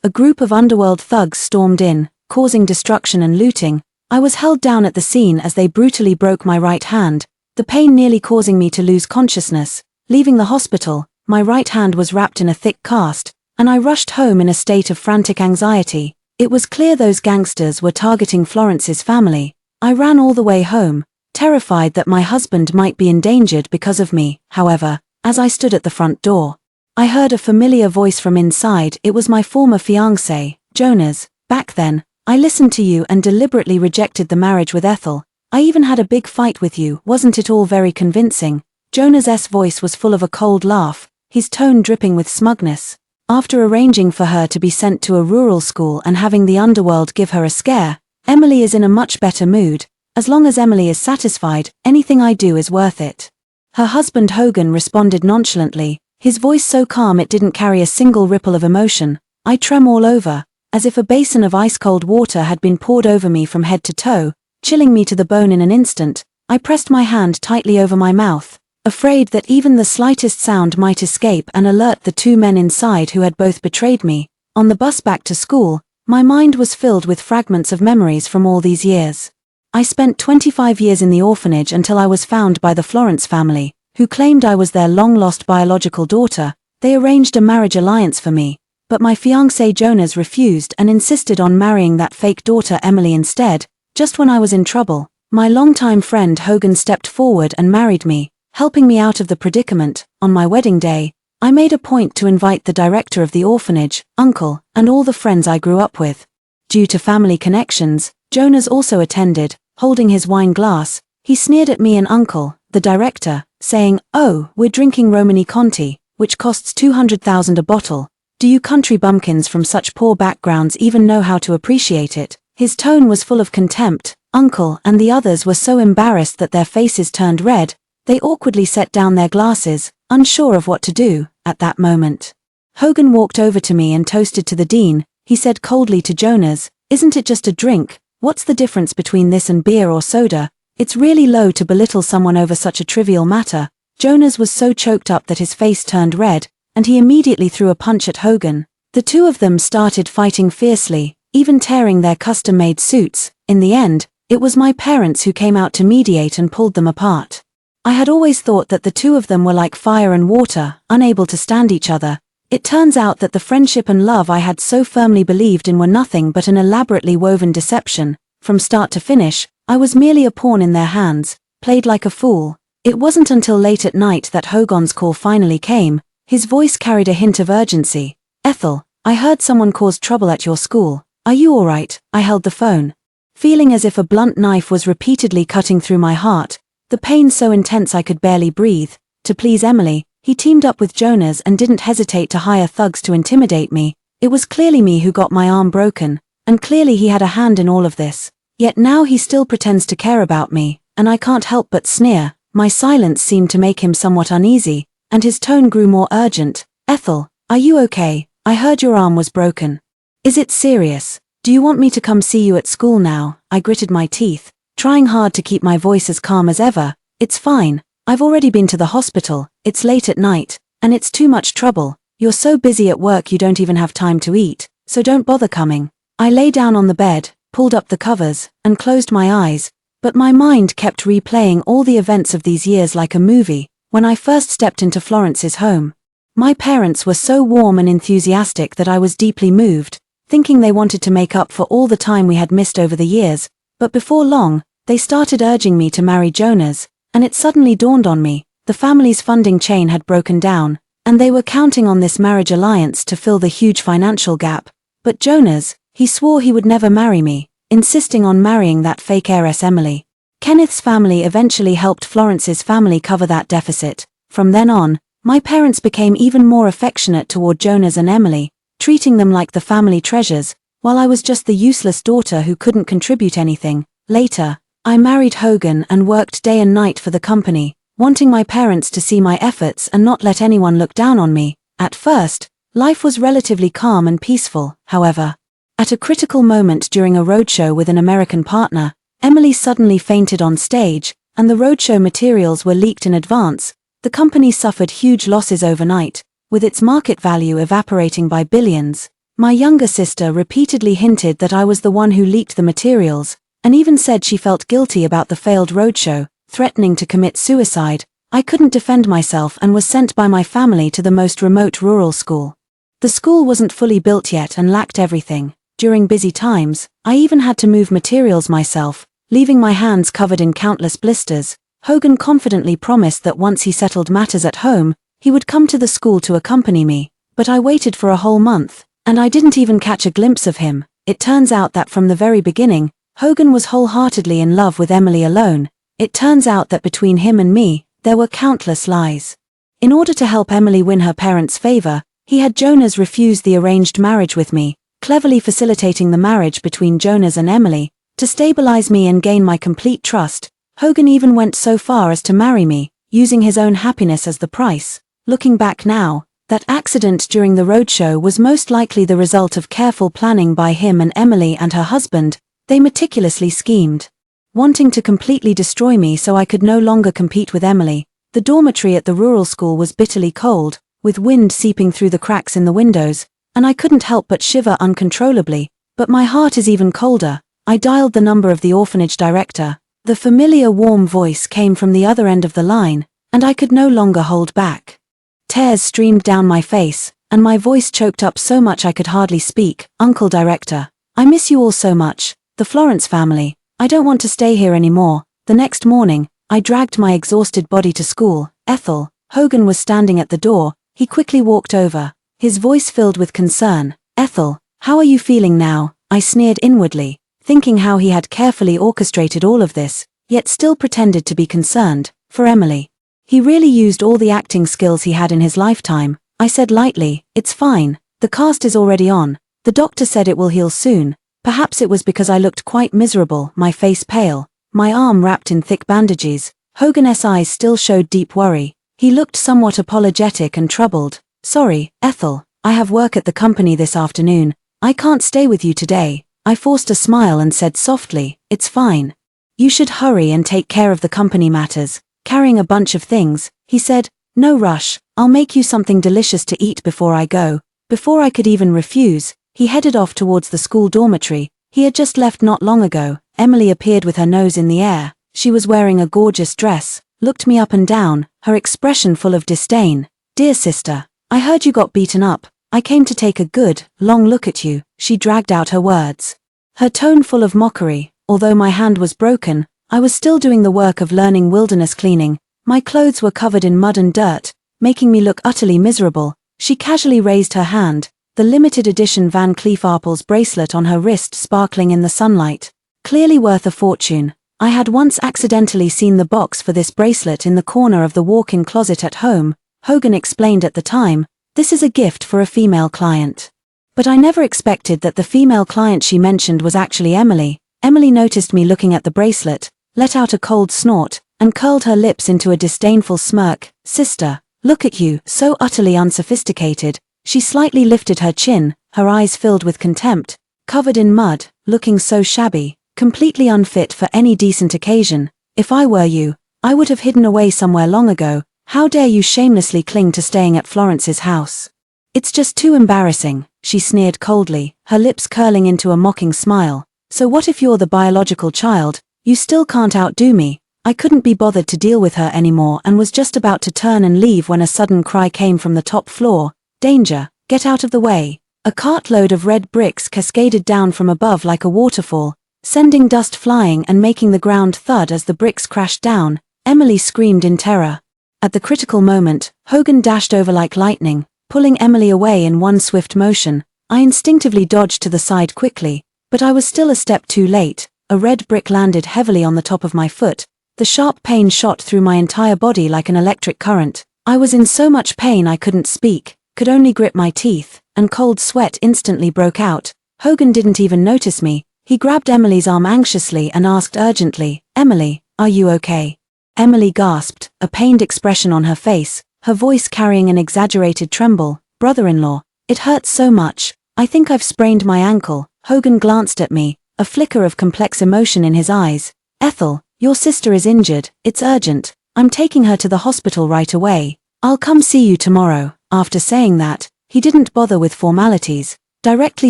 A group of underworld thugs stormed in, causing destruction and looting. I was held down at the scene as they brutally broke my right hand, the pain nearly causing me to lose consciousness. Leaving the hospital, my right hand was wrapped in a thick cast, and I rushed home in a state of frantic anxiety. It was clear those gangsters were targeting Florence's family. I ran all the way home, terrified that my husband might be endangered because of me. However, as I stood at the front door, I heard a familiar voice from inside. It was my former fiancé, Jonas. "Back then, I listened to you and deliberately rejected the marriage with Ethel. I even had a big fight with you. Wasn't it all very convincing?" Jonas's voice was full of a cold laugh, his tone dripping with smugness. "After arranging for her to be sent to a rural school and having the underworld give her a scare, Emily is in a much better mood. As long as Emily is satisfied, anything I do is worth it." Her husband Hogan responded nonchalantly, his voice so calm it didn't carry a single ripple of emotion. I trembled all over, as if a basin of ice-cold water had been poured over me from head to toe, chilling me to the bone in an instant. I pressed my hand tightly over my mouth, afraid that even the slightest sound might escape and alert the two men inside who had both betrayed me. On the bus back to school, my mind was filled with fragments of memories from all these years. I spent 25 years in the orphanage until I was found by the Florence family, who claimed I was their long-lost biological daughter. They arranged a marriage alliance for me, but my fiancé Jonas refused and insisted on marrying that fake daughter Emily instead. Just when I was in trouble, my longtime friend Hogan stepped forward and married me, helping me out of the predicament. On my wedding day, I made a point to invite the director of the orphanage, uncle, and all the friends I grew up with. Due to family connections, Jonas also attended, holding his wine glass. He sneered at me and uncle, the director, saying, "Oh, we're drinking Romani Conti, which costs 200,000 a bottle. Do you country bumpkins from such poor backgrounds even know how to appreciate it?" His tone was full of contempt. Uncle and the others were so embarrassed that their faces turned red. They awkwardly set down their glasses, unsure of what to do. At that moment, Hogan walked over to me and toasted to the dean. He said coldly to Jonas, "Isn't it just a drink? What's the difference between this and beer or soda? It's really low to belittle someone over such a trivial matter. Jonas was so choked up that his face turned red, and he immediately threw a punch at Hogan. The two of them started fighting fiercely, even tearing their custom-made suits. In the end, it was my parents who came out to mediate and pulled them apart. I had always thought that the two of them were like fire and water, unable to stand each other. It turns out that the friendship and love I had so firmly believed in were nothing but an elaborately woven deception. From start to finish, I was merely a pawn in their hands, played like a fool. It wasn't until late at night that Hogan's call finally came. His voice carried a hint of urgency. "Ethel, I heard someone caused trouble at your school. Are you all right?" I held the phone, feeling as if a blunt knife was repeatedly cutting through my heart, the pain so intense I could barely breathe. To please Emily, he teamed up with Jonas and didn't hesitate to hire thugs to intimidate me. It was clearly me who got my arm broken, and clearly he had a hand in all of this. Yet now he still pretends to care about me, and I can't help but sneer. My silence seemed to make him somewhat uneasy, and his tone grew more urgent. "Ethel, are you okay? I heard your arm was broken. Is it serious? Do you want me to come see you at school now?" I gritted my teeth, trying hard to keep my voice as calm as ever. "It's fine. I've already been to the hospital. It's late at night, and it's too much trouble. You're so busy at work you don't even have time to eat, so don't bother coming." I lay down on the bed, pulled up the covers, and closed my eyes, but my mind kept replaying all the events of these years like a movie. When I first stepped into Florence's home, my parents were so warm and enthusiastic that I was deeply moved, thinking they wanted to make up for all the time we had missed over the years. But before long, they started urging me to marry Jonas, and it suddenly dawned on me, the family's funding chain had broken down, and they were counting on this marriage alliance to fill the huge financial gap. But Jonas, he swore he would never marry me, insisting on marrying that fake heiress Emily. Kenneth's family eventually helped Florence's family cover that deficit. From then on, my parents became even more affectionate toward Jonas and Emily, treating them like the family treasures, while I was just the useless daughter who couldn't contribute anything. Later, I married Hogan and worked day and night for the company, wanting my parents to see my efforts and not let anyone look down on me. At first, life was relatively calm and peaceful. However, at a critical moment during a roadshow with an American partner, Emily suddenly fainted on stage, and the roadshow materials were leaked in advance. The company suffered huge losses overnight, with its market value evaporating by billions. My younger sister repeatedly hinted that I was the one who leaked the materials, and even said she felt guilty about the failed roadshow, threatening to commit suicide. I couldn't defend myself and was sent by my family to the most remote rural school. The school wasn't fully built yet and lacked everything. During busy times, I even had to move materials myself, leaving my hands covered in countless blisters. Hogan confidently promised that once he settled matters at home, he would come to the school to accompany me, but I waited for a whole month, and I didn't even catch a glimpse of him. It turns out that from the very beginning, Hogan was wholeheartedly in love with Emily alone. It turns out that between him and me, there were countless lies. In order to help Emily win her parents' favor, he had Jonas refuse the arranged marriage with me, cleverly facilitating the marriage between Jonas and Emily. To stabilize me and gain my complete trust, Hogan even went so far as to marry me, using his own happiness as the price. Looking back now, that accident during the roadshow was most likely the result of careful planning by him and Emily and her husband. They meticulously schemed, wanting to completely destroy me so I could no longer compete with Emily. The dormitory at the rural school was bitterly cold, with wind seeping through the cracks in the windows, and I couldn't help but shiver uncontrollably. But my heart is even colder. I dialed the number of the orphanage director. The familiar warm voice came from the other end of the line, and I could no longer hold back. Tears streamed down my face, and my voice choked up so much I could hardly speak. "Uncle Director, I miss you all so much. The Florence family. I don't want to stay here anymore." The next morning, I dragged my exhausted body to school. "Ethel." Hogan was standing at the door. He quickly walked over, his voice filled with concern. "Ethel, how are you feeling now?" I sneered inwardly, thinking how he had carefully orchestrated all of this, yet still pretended to be concerned for Emily. He really used all the acting skills he had in his lifetime. I said lightly, "It's fine. The cast is already on. The doctor said it will heal soon." Perhaps it was because I looked quite miserable, my face pale, my arm wrapped in thick bandages. Hogan's eyes still showed deep worry. He looked somewhat apologetic and troubled. "Sorry, Ethel, I have work at the company this afternoon. I can't stay with you today." I forced a smile and said softly, "It's fine. You should hurry and take care of the company matters. Carrying a bunch of things, he said, no rush, I'll make you something delicious to eat before I go. Before I could even refuse, he headed off towards the school dormitory he had just left not long ago. Emily appeared with her nose in the air. She was wearing a gorgeous dress, looked me up and down, her expression full of disdain. Dear sister, I heard you got beaten up. I came to take a good, long look at you. She dragged out her words. Her tone full of mockery. Although my hand was broken, I was still doing the work of learning wilderness cleaning. My clothes were covered in mud and dirt, making me look utterly miserable. She casually raised her hand, the limited edition Van Cleef Arpels bracelet on her wrist sparkling in the sunlight. Clearly worth a fortune. I had once accidentally seen the box for this bracelet in the corner of the walk-in closet at home. Hogan explained at the time, this is a gift for a female client. But I never expected that the female client she mentioned was actually Emily. Emily noticed me looking at the bracelet, let out a cold snort, and curled her lips into a disdainful smirk. Sister, look at you, so utterly unsophisticated. She slightly lifted her chin, her eyes filled with contempt. Covered in mud, looking so shabby, completely unfit for any decent occasion. If I were you, I would have hidden away somewhere long ago. How dare you shamelessly cling to staying at Florence's house? It's just too embarrassing, she sneered coldly, her lips curling into a mocking smile. So what if you're the biological child? You still can't outdo me. I couldn't be bothered to deal with her anymore and was just about to turn and leave when a sudden cry came from the top floor. Danger, get out of the way. A cartload of red bricks cascaded down from above like a waterfall, sending dust flying and making the ground thud as the bricks crashed down. Emily screamed in terror. At the critical moment, Hogan dashed over like lightning, pulling Emily away in one swift motion. I instinctively dodged to the side quickly, but I was still a step too late. A red brick landed heavily on the top of my foot. The sharp pain shot through my entire body like an electric current. I was in so much pain I couldn't speak, could only grip my teeth, and cold sweat instantly broke out. Hogan didn't even notice me. He grabbed Emily's arm anxiously and asked urgently, Emily, are you okay? Emily gasped, a pained expression on her face, her voice carrying an exaggerated tremble. Brother-in-law, it hurts so much. I think I've sprained my ankle. Hogan glanced at me, a flicker of complex emotion in his eyes. Ethel, your sister is injured, it's urgent. I'm taking her to the hospital right away. I'll come see you tomorrow. After saying that, he didn't bother with formalities, directly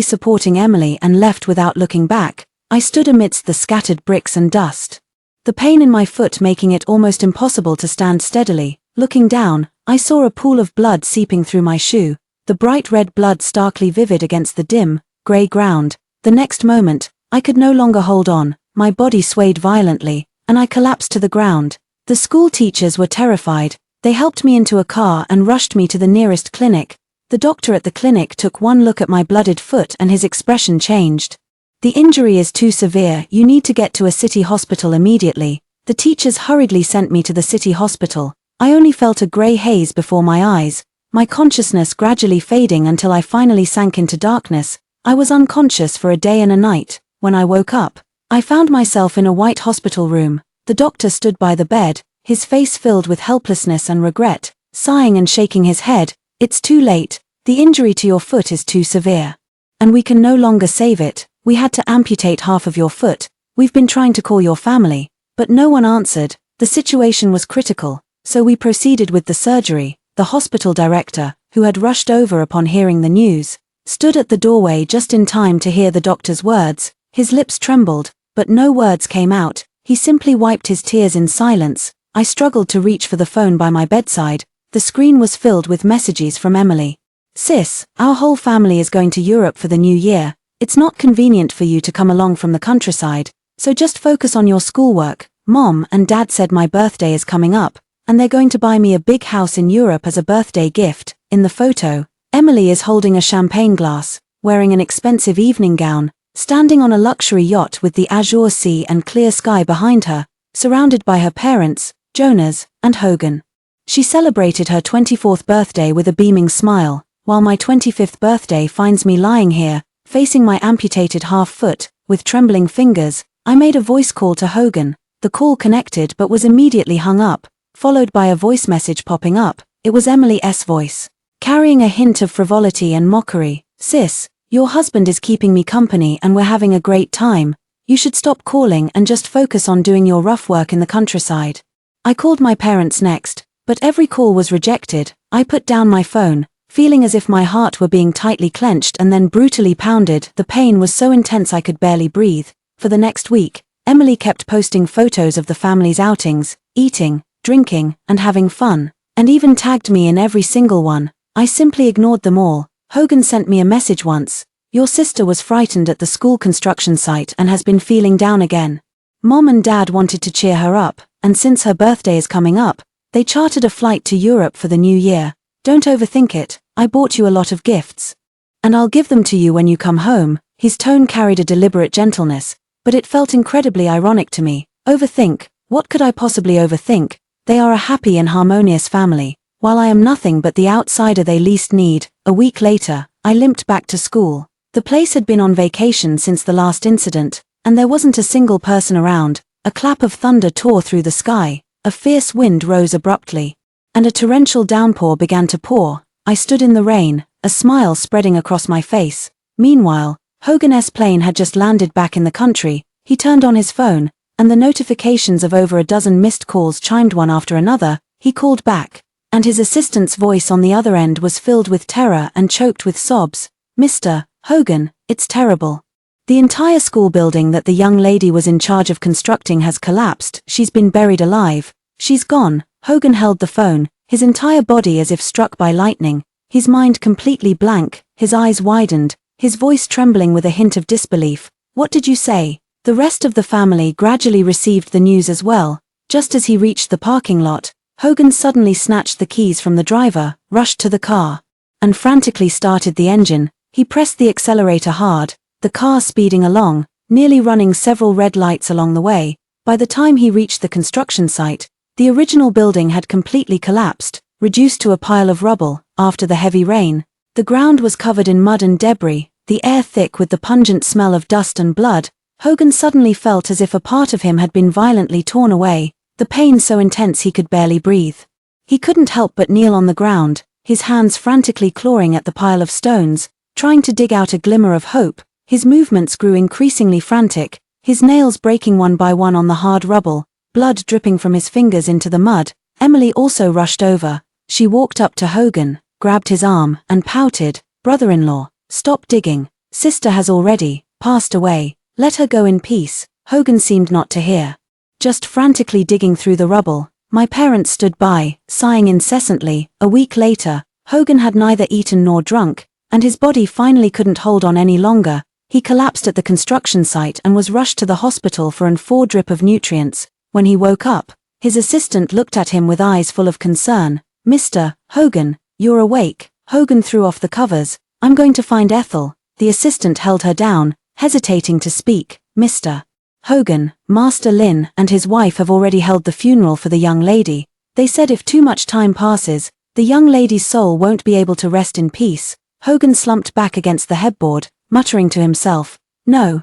supporting Emily and left without looking back. I stood amidst the scattered bricks and dust, the pain in my foot making it almost impossible to stand steadily. Looking down, I saw a pool of blood seeping through my shoe, the bright red blood starkly vivid against the dim, grey ground. The next moment, I could no longer hold on, my body swayed violently, and I collapsed to the ground. The school teachers were terrified. They helped me into a car and rushed me to the nearest clinic. The doctor at the clinic took one look at my blooded foot and his expression changed. The injury is too severe, you need to get to a city hospital immediately. The teachers hurriedly sent me to the city hospital. I only felt a grey haze before my eyes, my consciousness gradually fading until I finally sank into darkness. I was unconscious for a day and a night. When I woke up, I found myself in a white hospital room. The doctor stood by the bed, his face filled with helplessness and regret, sighing and shaking his head. It's too late. The injury to your foot is too severe. And we can no longer save it. We had to amputate half of your foot. We've been trying to call your family, but no one answered. The situation was critical, so we proceeded with the surgery. The hospital director, who had rushed over upon hearing the news, stood at the doorway just in time to hear the doctor's words. His lips trembled, but no words came out. He simply wiped his tears in silence. I struggled to reach for the phone by my bedside. The screen was filled with messages from Emily. Sis, our whole family is going to Europe for the new year. It's not convenient for you to come along from the countryside, so just focus on your schoolwork. Mom and Dad said my birthday is coming up, and they're going to buy me a big house in Europe as a birthday gift. In the photo, Emily is holding a champagne glass, wearing an expensive evening gown, standing on a luxury yacht with the azure sea and clear sky behind her, surrounded by her parents, Jonas and Hogan. She celebrated her 24th birthday with a beaming smile, while my 25th birthday finds me lying here, facing my amputated half foot. With trembling fingers, I made a voice call to Hogan. The call connected but was immediately hung up, followed by a voice message popping up. It was Emily's voice, carrying a hint of frivolity and mockery. Sis, your husband is keeping me company and we're having a great time. You should stop calling and just focus on doing your rough work in the countryside. I called my parents next, but every call was rejected. I put down my phone, feeling as if my heart were being tightly clenched and then brutally pounded. The pain was so intense I could barely breathe. For the next week, Emily kept posting photos of the family's outings, eating, drinking, and having fun, and even tagged me in every single one. I simply ignored them all. Hogan sent me a message once. Your sister was frightened at the school construction site and has been feeling down again. Mom and Dad wanted to cheer her up, and since her birthday is coming up, they chartered a flight to Europe for the new year. Don't overthink it. I bought you a lot of gifts. And I'll give them to you when you come home. His tone carried a deliberate gentleness, but it felt incredibly ironic to me. Overthink? What could I possibly overthink? They are a happy and harmonious family, while I am nothing but the outsider they least need. A week later, I limped back to school. The place had been on vacation since the last incident, and there wasn't a single person around. A clap of thunder tore through the sky, a fierce wind rose abruptly, and a torrential downpour began to pour. I stood in the rain, a smile spreading across my face. Meanwhile, Hogan's plane had just landed back in the country. He turned on his phone, and the notifications of over a dozen missed calls chimed one after another. He called back, and his assistant's voice on the other end was filled with terror and choked with sobs. Mr. Hogan, it's terrible. The entire school building that the young lady was in charge of constructing has collapsed. She's been buried alive. She's gone. Hogan held the phone, his entire body as if struck by lightning, his mind completely blank, his eyes widened, his voice trembling with a hint of disbelief. What did you say? The rest of the family gradually received the news as well. Just as he reached the parking lot, Hogan suddenly snatched the keys from the driver, rushed to the car, and frantically started the engine. He pressed the accelerator hard, the car speeding along, nearly running several red lights along the way. By the time he reached the construction site, the original building had completely collapsed, reduced to a pile of rubble. After the heavy rain, the ground was covered in mud and debris, the air thick with the pungent smell of dust and blood. Hogan suddenly felt as if a part of him had been violently torn away, the pain so intense he could barely breathe. He couldn't help but kneel on the ground, his hands frantically clawing at the pile of stones, trying to dig out a glimmer of hope. His movements grew increasingly frantic, his nails breaking one by one on the hard rubble, blood dripping from his fingers into the mud. Emily also rushed over. She walked up to Hogan, grabbed his arm, and pouted. Brother-in-law, stop digging. Sister has already passed away. Let her go in peace. Hogan seemed not to hear, just frantically digging through the rubble. My parents stood by, sighing incessantly. A week later, Hogan had neither eaten nor drunk, and his body finally couldn't hold on any longer. He collapsed at the construction site and was rushed to the hospital for an 4 drip of nutrients. When he woke up, his assistant looked at him with eyes full of concern. Mr. Hogan, you're awake. Hogan threw off the covers. I'm going to find Ethel. The assistant held her down, hesitating to speak. Mr. Hogan, Master Lin and his wife have already held the funeral for the young lady. They said if too much time passes, the young lady's soul won't be able to rest in peace. Hogan slumped back against the headboard, muttering to himself. No,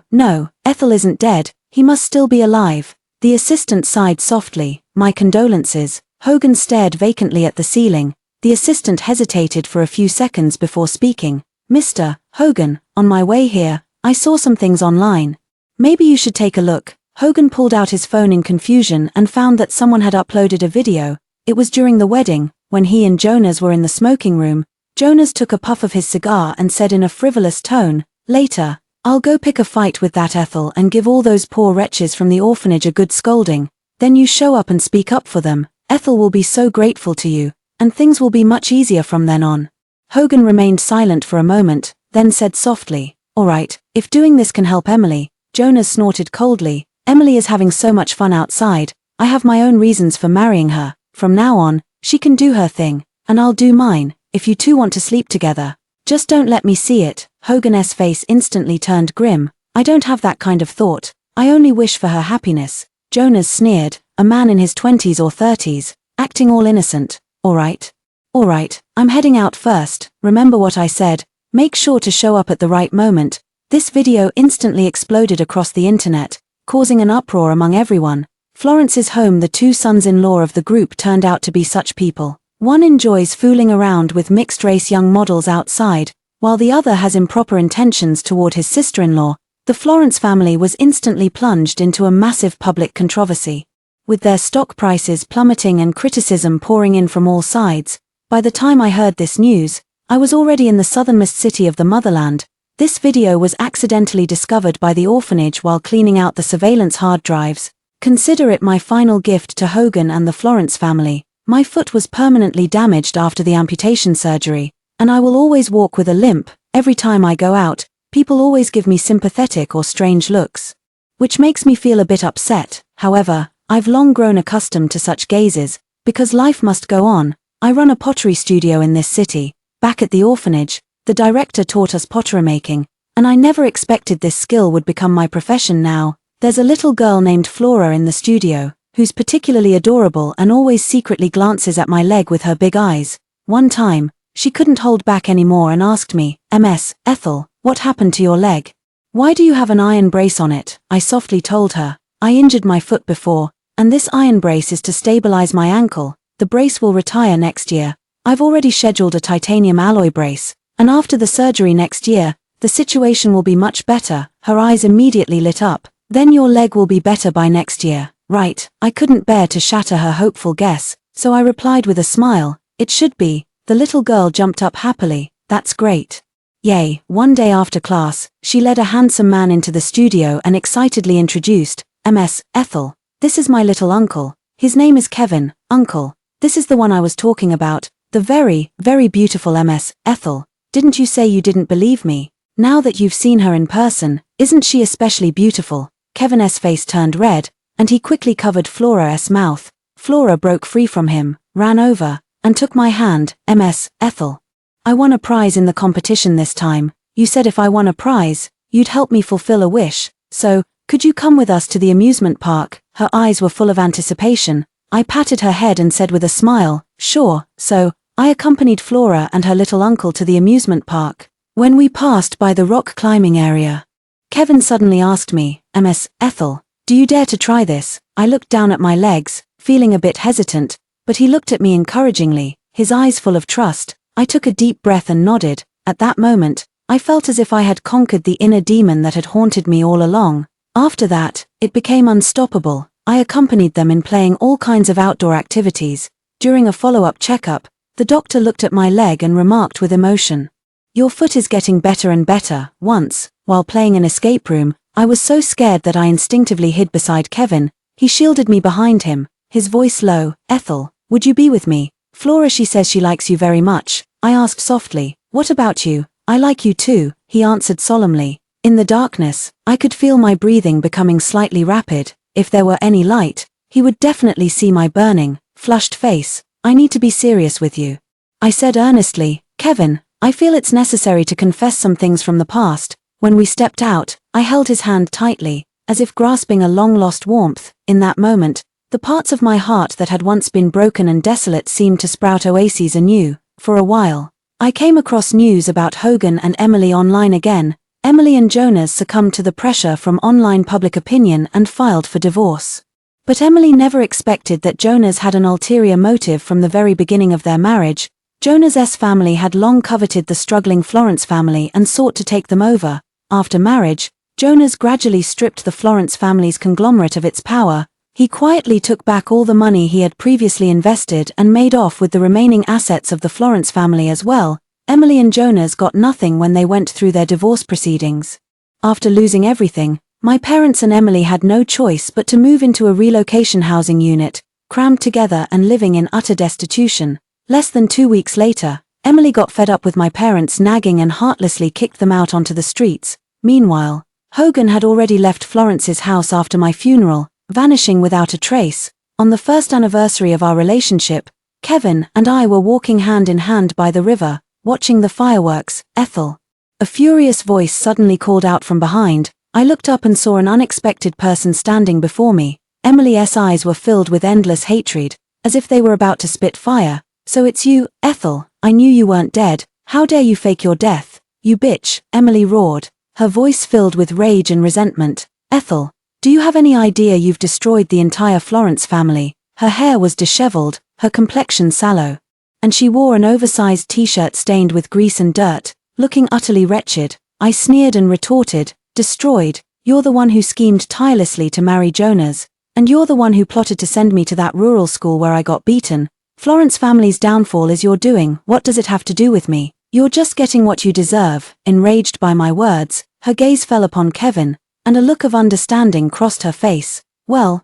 Ethel isn't dead. He must still be alive. The assistant sighed softly. My condolences. Hogan stared vacantly at the ceiling. The assistant hesitated for a few seconds before speaking. Mr. Hogan, on my way here, I saw some things online. Maybe you should take a look. Hogan pulled out his phone in confusion and found that someone had uploaded a video. It was during the wedding, when he and Jonas were in the smoking room. Jonas took a puff of his cigar and said in a frivolous tone, later, I'll go pick a fight with that Ethel and give all those poor wretches from the orphanage a good scolding. Then you show up and speak up for them. Ethel will be so grateful to you, and things will be much easier from then on. Hogan remained silent for a moment, then said softly, all right, if doing this can help Emily. Jonas snorted coldly. Emily is having so much fun outside. I have my own reasons for marrying her. From now on, she can do her thing, and I'll do mine. If you two want to sleep together, just don't let me see it. Hogan's face instantly turned grim. I don't have that kind of thought. I only wish for her happiness. Jonas sneered, a man in his 20s or 30s, acting all innocent. All right, I'm heading out first. Remember what I said. Make sure to show up at the right moment. This video instantly exploded across the internet, causing an uproar among everyone. Florence's home. The two sons-in-law of the group turned out to be such people. One enjoys fooling around with mixed-race young models outside, while the other has improper intentions toward his sister-in-law. The Florence family was instantly plunged into a massive public controversy. With their stock prices plummeting and criticism pouring in from all sides, by the time I heard this news, I was already in the southernmost city of the motherland. This video was accidentally discovered by the orphanage while cleaning out the surveillance hard drives. Consider it my final gift to Hogan and the Florence family. My foot was permanently damaged after the amputation surgery, and I will always walk with a limp. Every time I go out, people always give me sympathetic or strange looks, which makes me feel a bit upset. However, I've long grown accustomed to such gazes, because life must go on. I run a pottery studio in this city. Back at the orphanage, the director taught us pottery making, and I never expected this skill would become my profession now. There's a little girl named Flora in the studio, who's particularly adorable and always secretly glances at my leg with her big eyes. One time, she couldn't hold back anymore and asked me, "Ms. Ethel, what happened to your leg? Why do you have an iron brace on it?" I softly told her, "I injured my foot before, and this iron brace is to stabilize my ankle. The brace will retire next year. I've already scheduled a titanium alloy brace, and after the surgery next year, the situation will be much better." Her eyes immediately lit up. "Then your leg will be better by next year, right?" I couldn't bear to shatter her hopeful guess, so I replied with a smile, "It should be." The little girl jumped up happily. "That's great." Yay. One day after class, she led a handsome man into the studio and excitedly introduced, "Ms. Ethel, this is my little uncle. His name is Kevin. Uncle, this is the one I was talking about, the very, very beautiful Ms. Ethel. Didn't you say you didn't believe me? Now that you've seen her in person, isn't she especially beautiful?" Kevin's face turned red, and he quickly covered Flora's mouth. Flora broke free from him, ran over, and took my hand. "Ms. Ethel, I won a prize in the competition this time. You said if I won a prize, you'd help me fulfill a wish, so, could you come with us to the amusement park?" Her eyes were full of anticipation. I patted her head and said with a smile, "Sure." So, I accompanied Flora and her little uncle to the amusement park. When we passed by the rock climbing area, Kevin suddenly asked me, "Ms. Ethel, do you dare to try this?" I looked down at my legs, feeling a bit hesitant, but he looked at me encouragingly, his eyes full of trust. I took a deep breath and nodded. At that moment, I felt as if I had conquered the inner demon that had haunted me all along. After that, it became unstoppable. I accompanied them in playing all kinds of outdoor activities. During a follow-up checkup, the doctor looked at my leg and remarked with emotion, "Your foot is getting better and better." Once, while playing an escape room, I was so scared that I instinctively hid beside Kevin. He shielded me behind him, his voice low, "Ethel, would you be with me?" "Flora, she says she likes you very much." I asked softly, "What about you?" "I like you too," he answered solemnly. In the darkness, I could feel my breathing becoming slightly rapid. If there were any light, he would definitely see my burning, flushed face. "I need to be serious with you," I said earnestly. "Kevin, I feel it's necessary to confess some things from the past." When we stepped out, I held his hand tightly, as if grasping a long-lost warmth. In that moment, the parts of my heart that had once been broken and desolate seemed to sprout oases anew. For a while, I came across news about Hogan and Emily online again. Emily and Jonas succumbed to the pressure from online public opinion and filed for divorce. But Emily never expected that Jonas had an ulterior motive from the very beginning of their marriage. Jonas's family had long coveted the struggling Florence family and sought to take them over. After marriage, Jonas gradually stripped the Florence family's conglomerate of its power. He quietly took back all the money he had previously invested and made off with the remaining assets of the Florence family as well. Emily and Jonas got nothing when they went through their divorce proceedings. After losing everything, my parents and Emily had no choice but to move into a relocation housing unit, crammed together and living in utter destitution. Less than 2 weeks later, Emily got fed up with my parents nagging and heartlessly kicked them out onto the streets. Meanwhile, Hogan had already left Florence's house after my funeral, vanishing without a trace. On the first anniversary of our relationship, Kevin and I were walking hand in hand by the river, watching the fireworks. "Ethel." A furious voice suddenly called out from behind. I looked up and saw an unexpected person standing before me. Emily's eyes were filled with endless hatred, as if they were about to spit fire. "So it's you, Ethel. I knew you weren't dead. How dare you fake your death? You bitch," Emily roared, her voice filled with rage and resentment. "Ethel, do you have any idea you've destroyed the entire Florence family?" Her hair was disheveled, her complexion sallow, and she wore an oversized t-shirt stained with grease and dirt, looking utterly wretched. I sneered and retorted, destroyed. You're the one who schemed tirelessly to marry Jonas, and you're the one who plotted to send me to that rural school where I got beaten. Florence family's downfall is your doing. What does it have to do with me? You're just getting what you deserve." Enraged by my words, her gaze fell upon Kevin, and a look of understanding crossed her face. Well,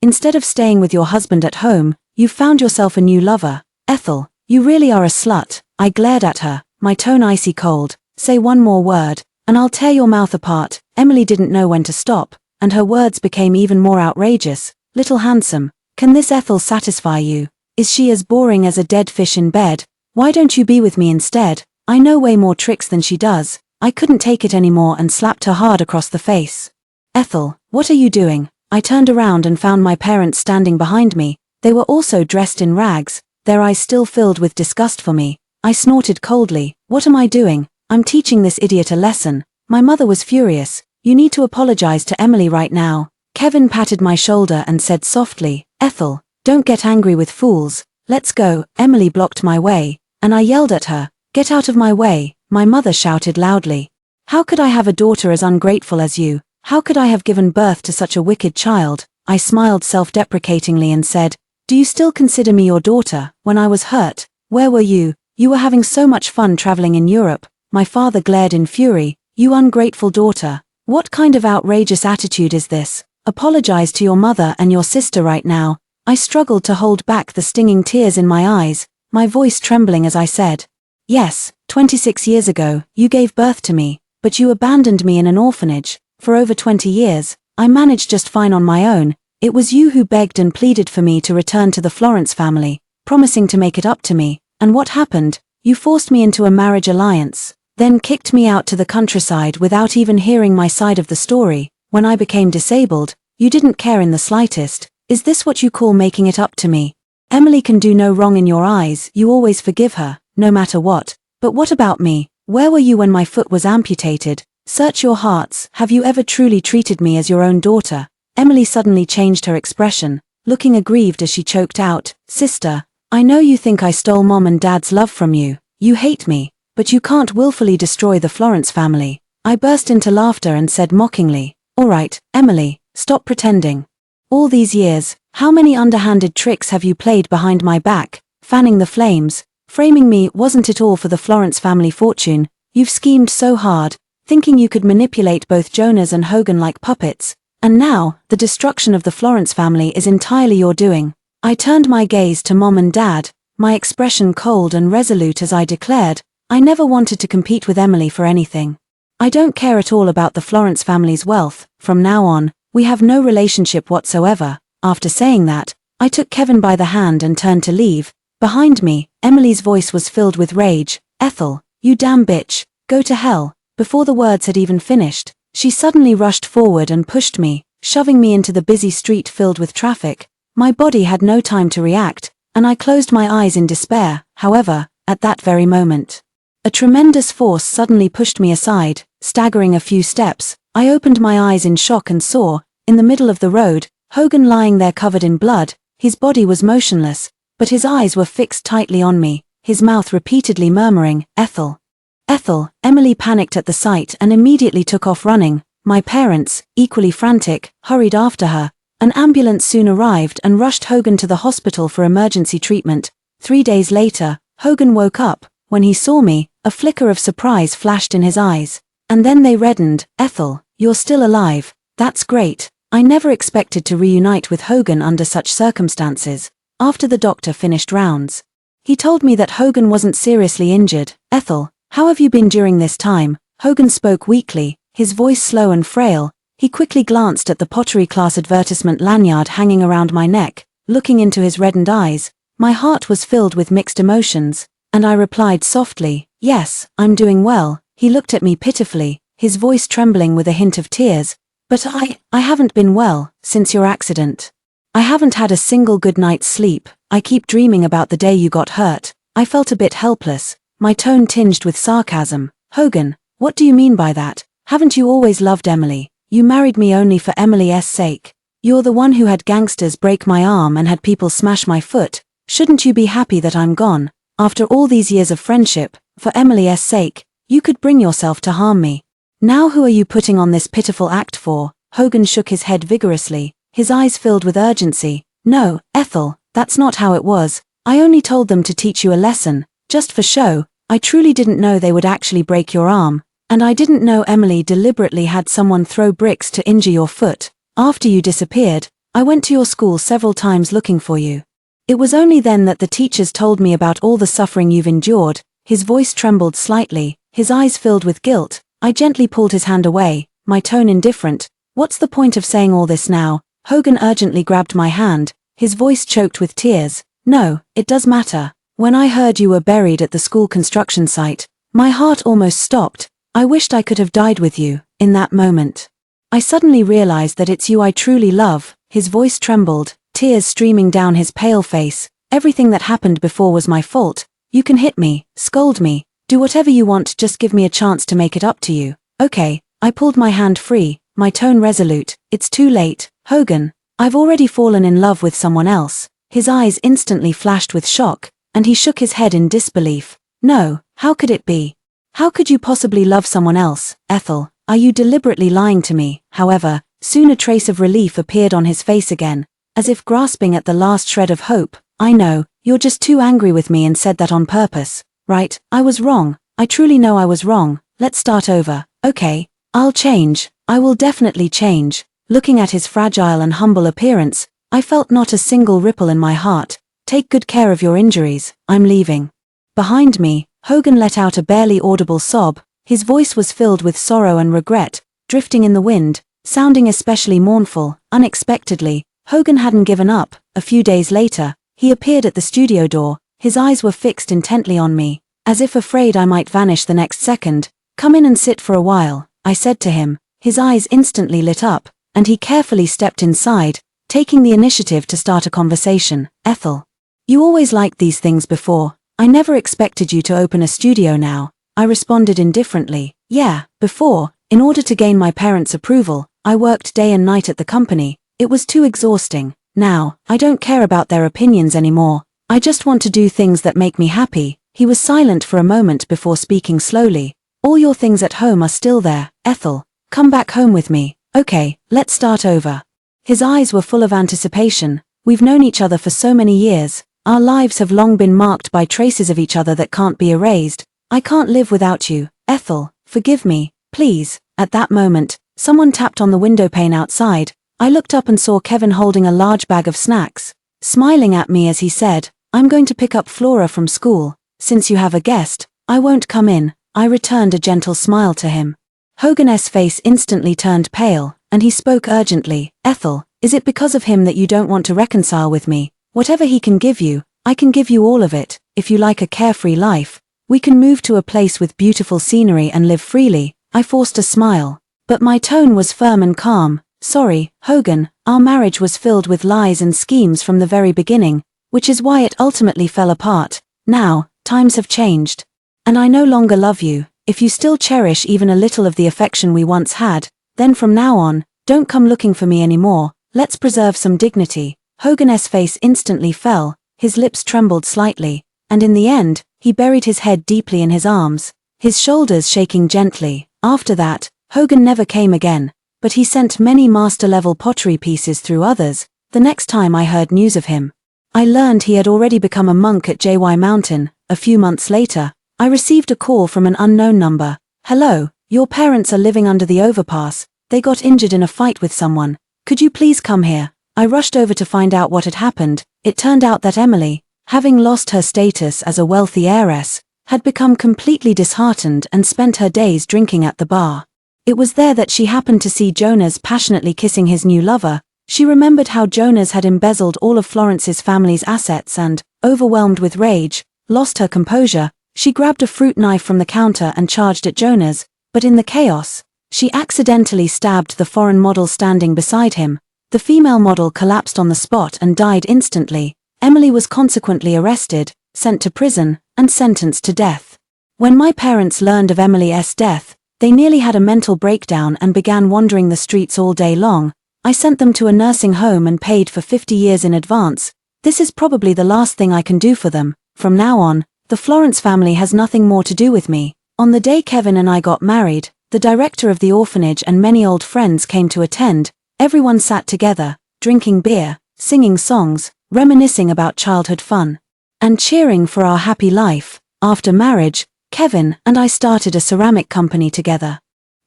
instead of staying with your husband at home, you've found yourself a new lover. Ethel, you really are a slut. I glared at her, my tone icy cold. "Say one more word, and I'll tear your mouth apart." Emily didn't know when to stop, and her words became even more outrageous. "Little handsome, can this Ethel satisfy you? Is she as boring as a dead fish in bed? Why don't you be with me instead? I know way more tricks than she does." I couldn't take it anymore and slapped her hard across the face. "Ethel, what are you doing?" I turned around and found my parents standing behind me. They were also dressed in rags, their eyes still filled with disgust for me. I snorted coldly. "What am I doing? I'm teaching this idiot a lesson." My mother was furious. "You need to apologize to Emily right now." Kevin patted my shoulder and said softly, "Ethel, don't get angry with fools. Let's go." Emily blocked my way, and I yelled at her, "Get out of my way." My mother shouted loudly, "How could I have a daughter as ungrateful as you? How could I have given birth to such a wicked child?" I smiled self-deprecatingly and said, "Do you still consider me your daughter? When I was hurt, where were you? You were having so much fun traveling in Europe." My father glared in fury. "You ungrateful daughter. What kind of outrageous attitude is this? Apologize to your mother and your sister right now." I struggled to hold back the stinging tears in my eyes, my voice trembling as I said, "Yes, 26 years ago, you gave birth to me, but you abandoned me in an orphanage. For over 20 years, I managed just fine on my own. It was you who begged and pleaded for me to return to the Florence family, promising to make it up to me. And what happened? You forced me into a marriage alliance, then kicked me out to the countryside without even hearing my side of the story. When I became disabled, you didn't care in the slightest. Is this what you call making it up to me? Emily can do no wrong in your eyes. You always forgive her, no matter what. But what about me? Where were you when my foot was amputated? Search your hearts. Have you ever truly treated me as your own daughter?" Emily suddenly changed her expression, looking aggrieved as she choked out, "Sister, I know you think I stole Mom and Dad's love from you. You hate me, but you can't willfully destroy the Florence family." I burst into laughter and said mockingly, "All right, Emily, stop pretending. All these years, how many underhanded tricks have you played behind my back, fanning the flames, framing me? Wasn't it all for the Florence family fortune? You've schemed so hard, thinking you could manipulate both Jonas and Hogan like puppets, and now, the destruction of the Florence family is entirely your doing." I turned my gaze to Mom and Dad, my expression cold and resolute as I declared, "I never wanted to compete with Emily for anything. I don't care at all about the Florence family's wealth. From now on, we have no relationship whatsoever." After saying that, I took Kevin by the hand and turned to leave. Behind me, Emily's voice was filled with rage. "Ethel, you damn bitch, go to hell." Before the words had even finished, she suddenly rushed forward and pushed me, shoving me into the busy street filled with traffic. My body had no time to react, and I closed my eyes in despair. However, at that very moment, a tremendous force suddenly pushed me aside. Staggering a few steps, I opened my eyes in shock and saw, in the middle of the road, Hogan lying there covered in blood. His body was motionless, but his eyes were fixed tightly on me, his mouth repeatedly murmuring, "Ethel. Ethel." Emily panicked at the sight and immediately took off running. My parents, equally frantic, hurried after her. An ambulance soon arrived and rushed Hogan to the hospital for emergency treatment. 3 days later, Hogan woke up. When he saw me, a flicker of surprise flashed in his eyes. And then they reddened. "Ethel, you're still alive. That's great." I never expected to reunite with Hogan under such circumstances. After the doctor finished rounds, he told me that Hogan wasn't seriously injured. "Ethel, how have you been during this time?" Hogan spoke weakly, his voice slow and frail. He quickly glanced at the pottery class advertisement lanyard hanging around my neck. Looking into his reddened eyes, my heart was filled with mixed emotions, and I replied softly, "Yes, I'm doing well." He looked at me pitifully, his voice trembling with a hint of tears. "But I haven't been well since your accident. I haven't had a single good night's sleep. I keep dreaming about the day you got hurt." I felt a bit helpless, my tone tinged with sarcasm. "Hogan, what do you mean by that? Haven't you always loved Emily? You married me only for Emily's sake. You're the one who had gangsters break my arm and had people smash my foot. Shouldn't you be happy that I'm gone? After all these years of friendship, for Emily's sake, you could bring yourself to harm me." Now who are you putting on this pitiful act for? Hogan shook his head vigorously, his eyes filled with urgency. No, Ethel, that's not how it was. I only told them to teach you a lesson, just for show. I truly didn't know they would actually break your arm. And I didn't know Emily deliberately had someone throw bricks to injure your foot. After you disappeared, I went to your school several times looking for you. It was only then that the teachers told me about all the suffering you've endured. His voice trembled slightly, his eyes filled with guilt. I gently pulled his hand away, my tone indifferent. What's the point of saying all this now? Hogan urgently grabbed my hand, his voice choked with tears. No, it does matter. When I heard you were buried at the school construction site, my heart almost stopped. I wished I could have died with you, in that moment. I suddenly realized that it's you I truly love. His voice trembled, tears streaming down his pale face. Everything that happened before was my fault. You can hit me, scold me, do whatever you want, just give me a chance to make it up to you. Okay. I pulled my hand free, my tone resolute. It's too late, Hogan. I've already fallen in love with someone else. His eyes instantly flashed with shock, and he shook his head in disbelief. No, how could it be? How could you possibly love someone else, Ethel? Are you deliberately lying to me? However, soon a trace of relief appeared on his face again, as if grasping at the last shred of hope. I know, you're just too angry with me and said that on purpose. Right, I was wrong. I truly know I was wrong. Let's start over. Okay, I'll change. I will definitely change. Looking at his fragile and humble appearance, I felt not a single ripple in my heart. Take good care of your injuries. I'm leaving. Behind me, Hogan let out a barely audible sob. His voice was filled with sorrow and regret, drifting in the wind, sounding especially mournful. Unexpectedly, Hogan hadn't given up. A few days later, he appeared at the studio door. His eyes were fixed intently on me, as if afraid I might vanish the next second. Come in and sit for a while, I said to him. His eyes instantly lit up, and he carefully stepped inside, taking the initiative to start a conversation. Ethel, you always liked these things before. I never expected you to open a studio now. I responded indifferently. Yeah, before, in order to gain my parents' approval, I worked day and night at the company. It was too exhausting. Now, I don't care about their opinions anymore. I just want to do things that make me happy. He was silent for a moment before speaking slowly. All your things at home are still there, Ethel. Come back home with me. Okay, let's start over. His eyes were full of anticipation. We've known each other for so many years. Our lives have long been marked by traces of each other that can't be erased. I can't live without you, Ethel. Forgive me, please. At that moment, someone tapped on the windowpane outside. I looked up and saw Kevin holding a large bag of snacks, smiling at me as he said, I'm going to pick up Flora from school. Since you have a guest, I won't come in. I returned a gentle smile to him. Hogan's face instantly turned pale, and he spoke urgently. Ethel, is it because of him that you don't want to reconcile with me? Whatever he can give you, I can give you all of it. If you like a carefree life, we can move to a place with beautiful scenery and live freely. I forced a smile, but my tone was firm and calm. Sorry, Hogan, our marriage was filled with lies and schemes from the very beginning, which is why it ultimately fell apart. Now, times have changed. And I no longer love you. If you still cherish even a little of the affection we once had, then from now on, don't come looking for me anymore. Let's preserve some dignity. Hogan's face instantly fell, his lips trembled slightly, and in the end, he buried his head deeply in his arms, his shoulders shaking gently. After that, Hogan never came again, but he sent many master-level pottery pieces through others. The next time I heard news of him, I learned he had already become a monk at JY Mountain. A few months later, I received a call from an unknown number. Hello, your parents are living under the overpass. They got injured in a fight with someone. Could you please come here? I rushed over to find out what had happened. It turned out that Emily, having lost her status as a wealthy heiress, had become completely disheartened and spent her days drinking at the bar. It was there that she happened to see Jonas passionately kissing his new lover. She remembered how Jonas had embezzled all of Florence's family's assets and, overwhelmed with rage, lost her composure. She grabbed a fruit knife from the counter and charged at Jonas, but in the chaos, she accidentally stabbed the foreign model standing beside him. The female model collapsed on the spot and died instantly. Emily was consequently arrested, sent to prison, and sentenced to death. When my parents learned of Emily's death, they nearly had a mental breakdown and began wandering the streets all day long. I sent them to a nursing home and paid for 50 years in advance. This is probably the last thing I can do for them. From now on, the Florence family has nothing more to do with me. On the day Kevin and I got married, The director of the orphanage and many old friends came to attend. Everyone sat together, drinking beer, singing songs, reminiscing about childhood fun, and cheering for our happy life. After marriage, Kevin and I started a ceramic company together.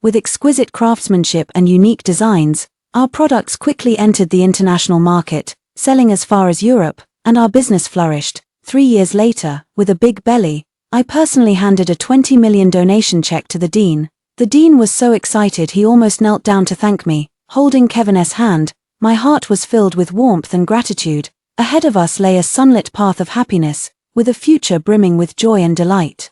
With exquisite craftsmanship and unique designs, our products quickly entered the international market, selling as far as Europe, and our business flourished. 3 years later, with a big belly, I personally handed a 20 million donation check to the Dean. The Dean was so excited he almost knelt down to thank me. Holding Kevin's hand, my heart was filled with warmth and gratitude. Ahead of us lay a sunlit path of happiness, with a future brimming with joy and delight.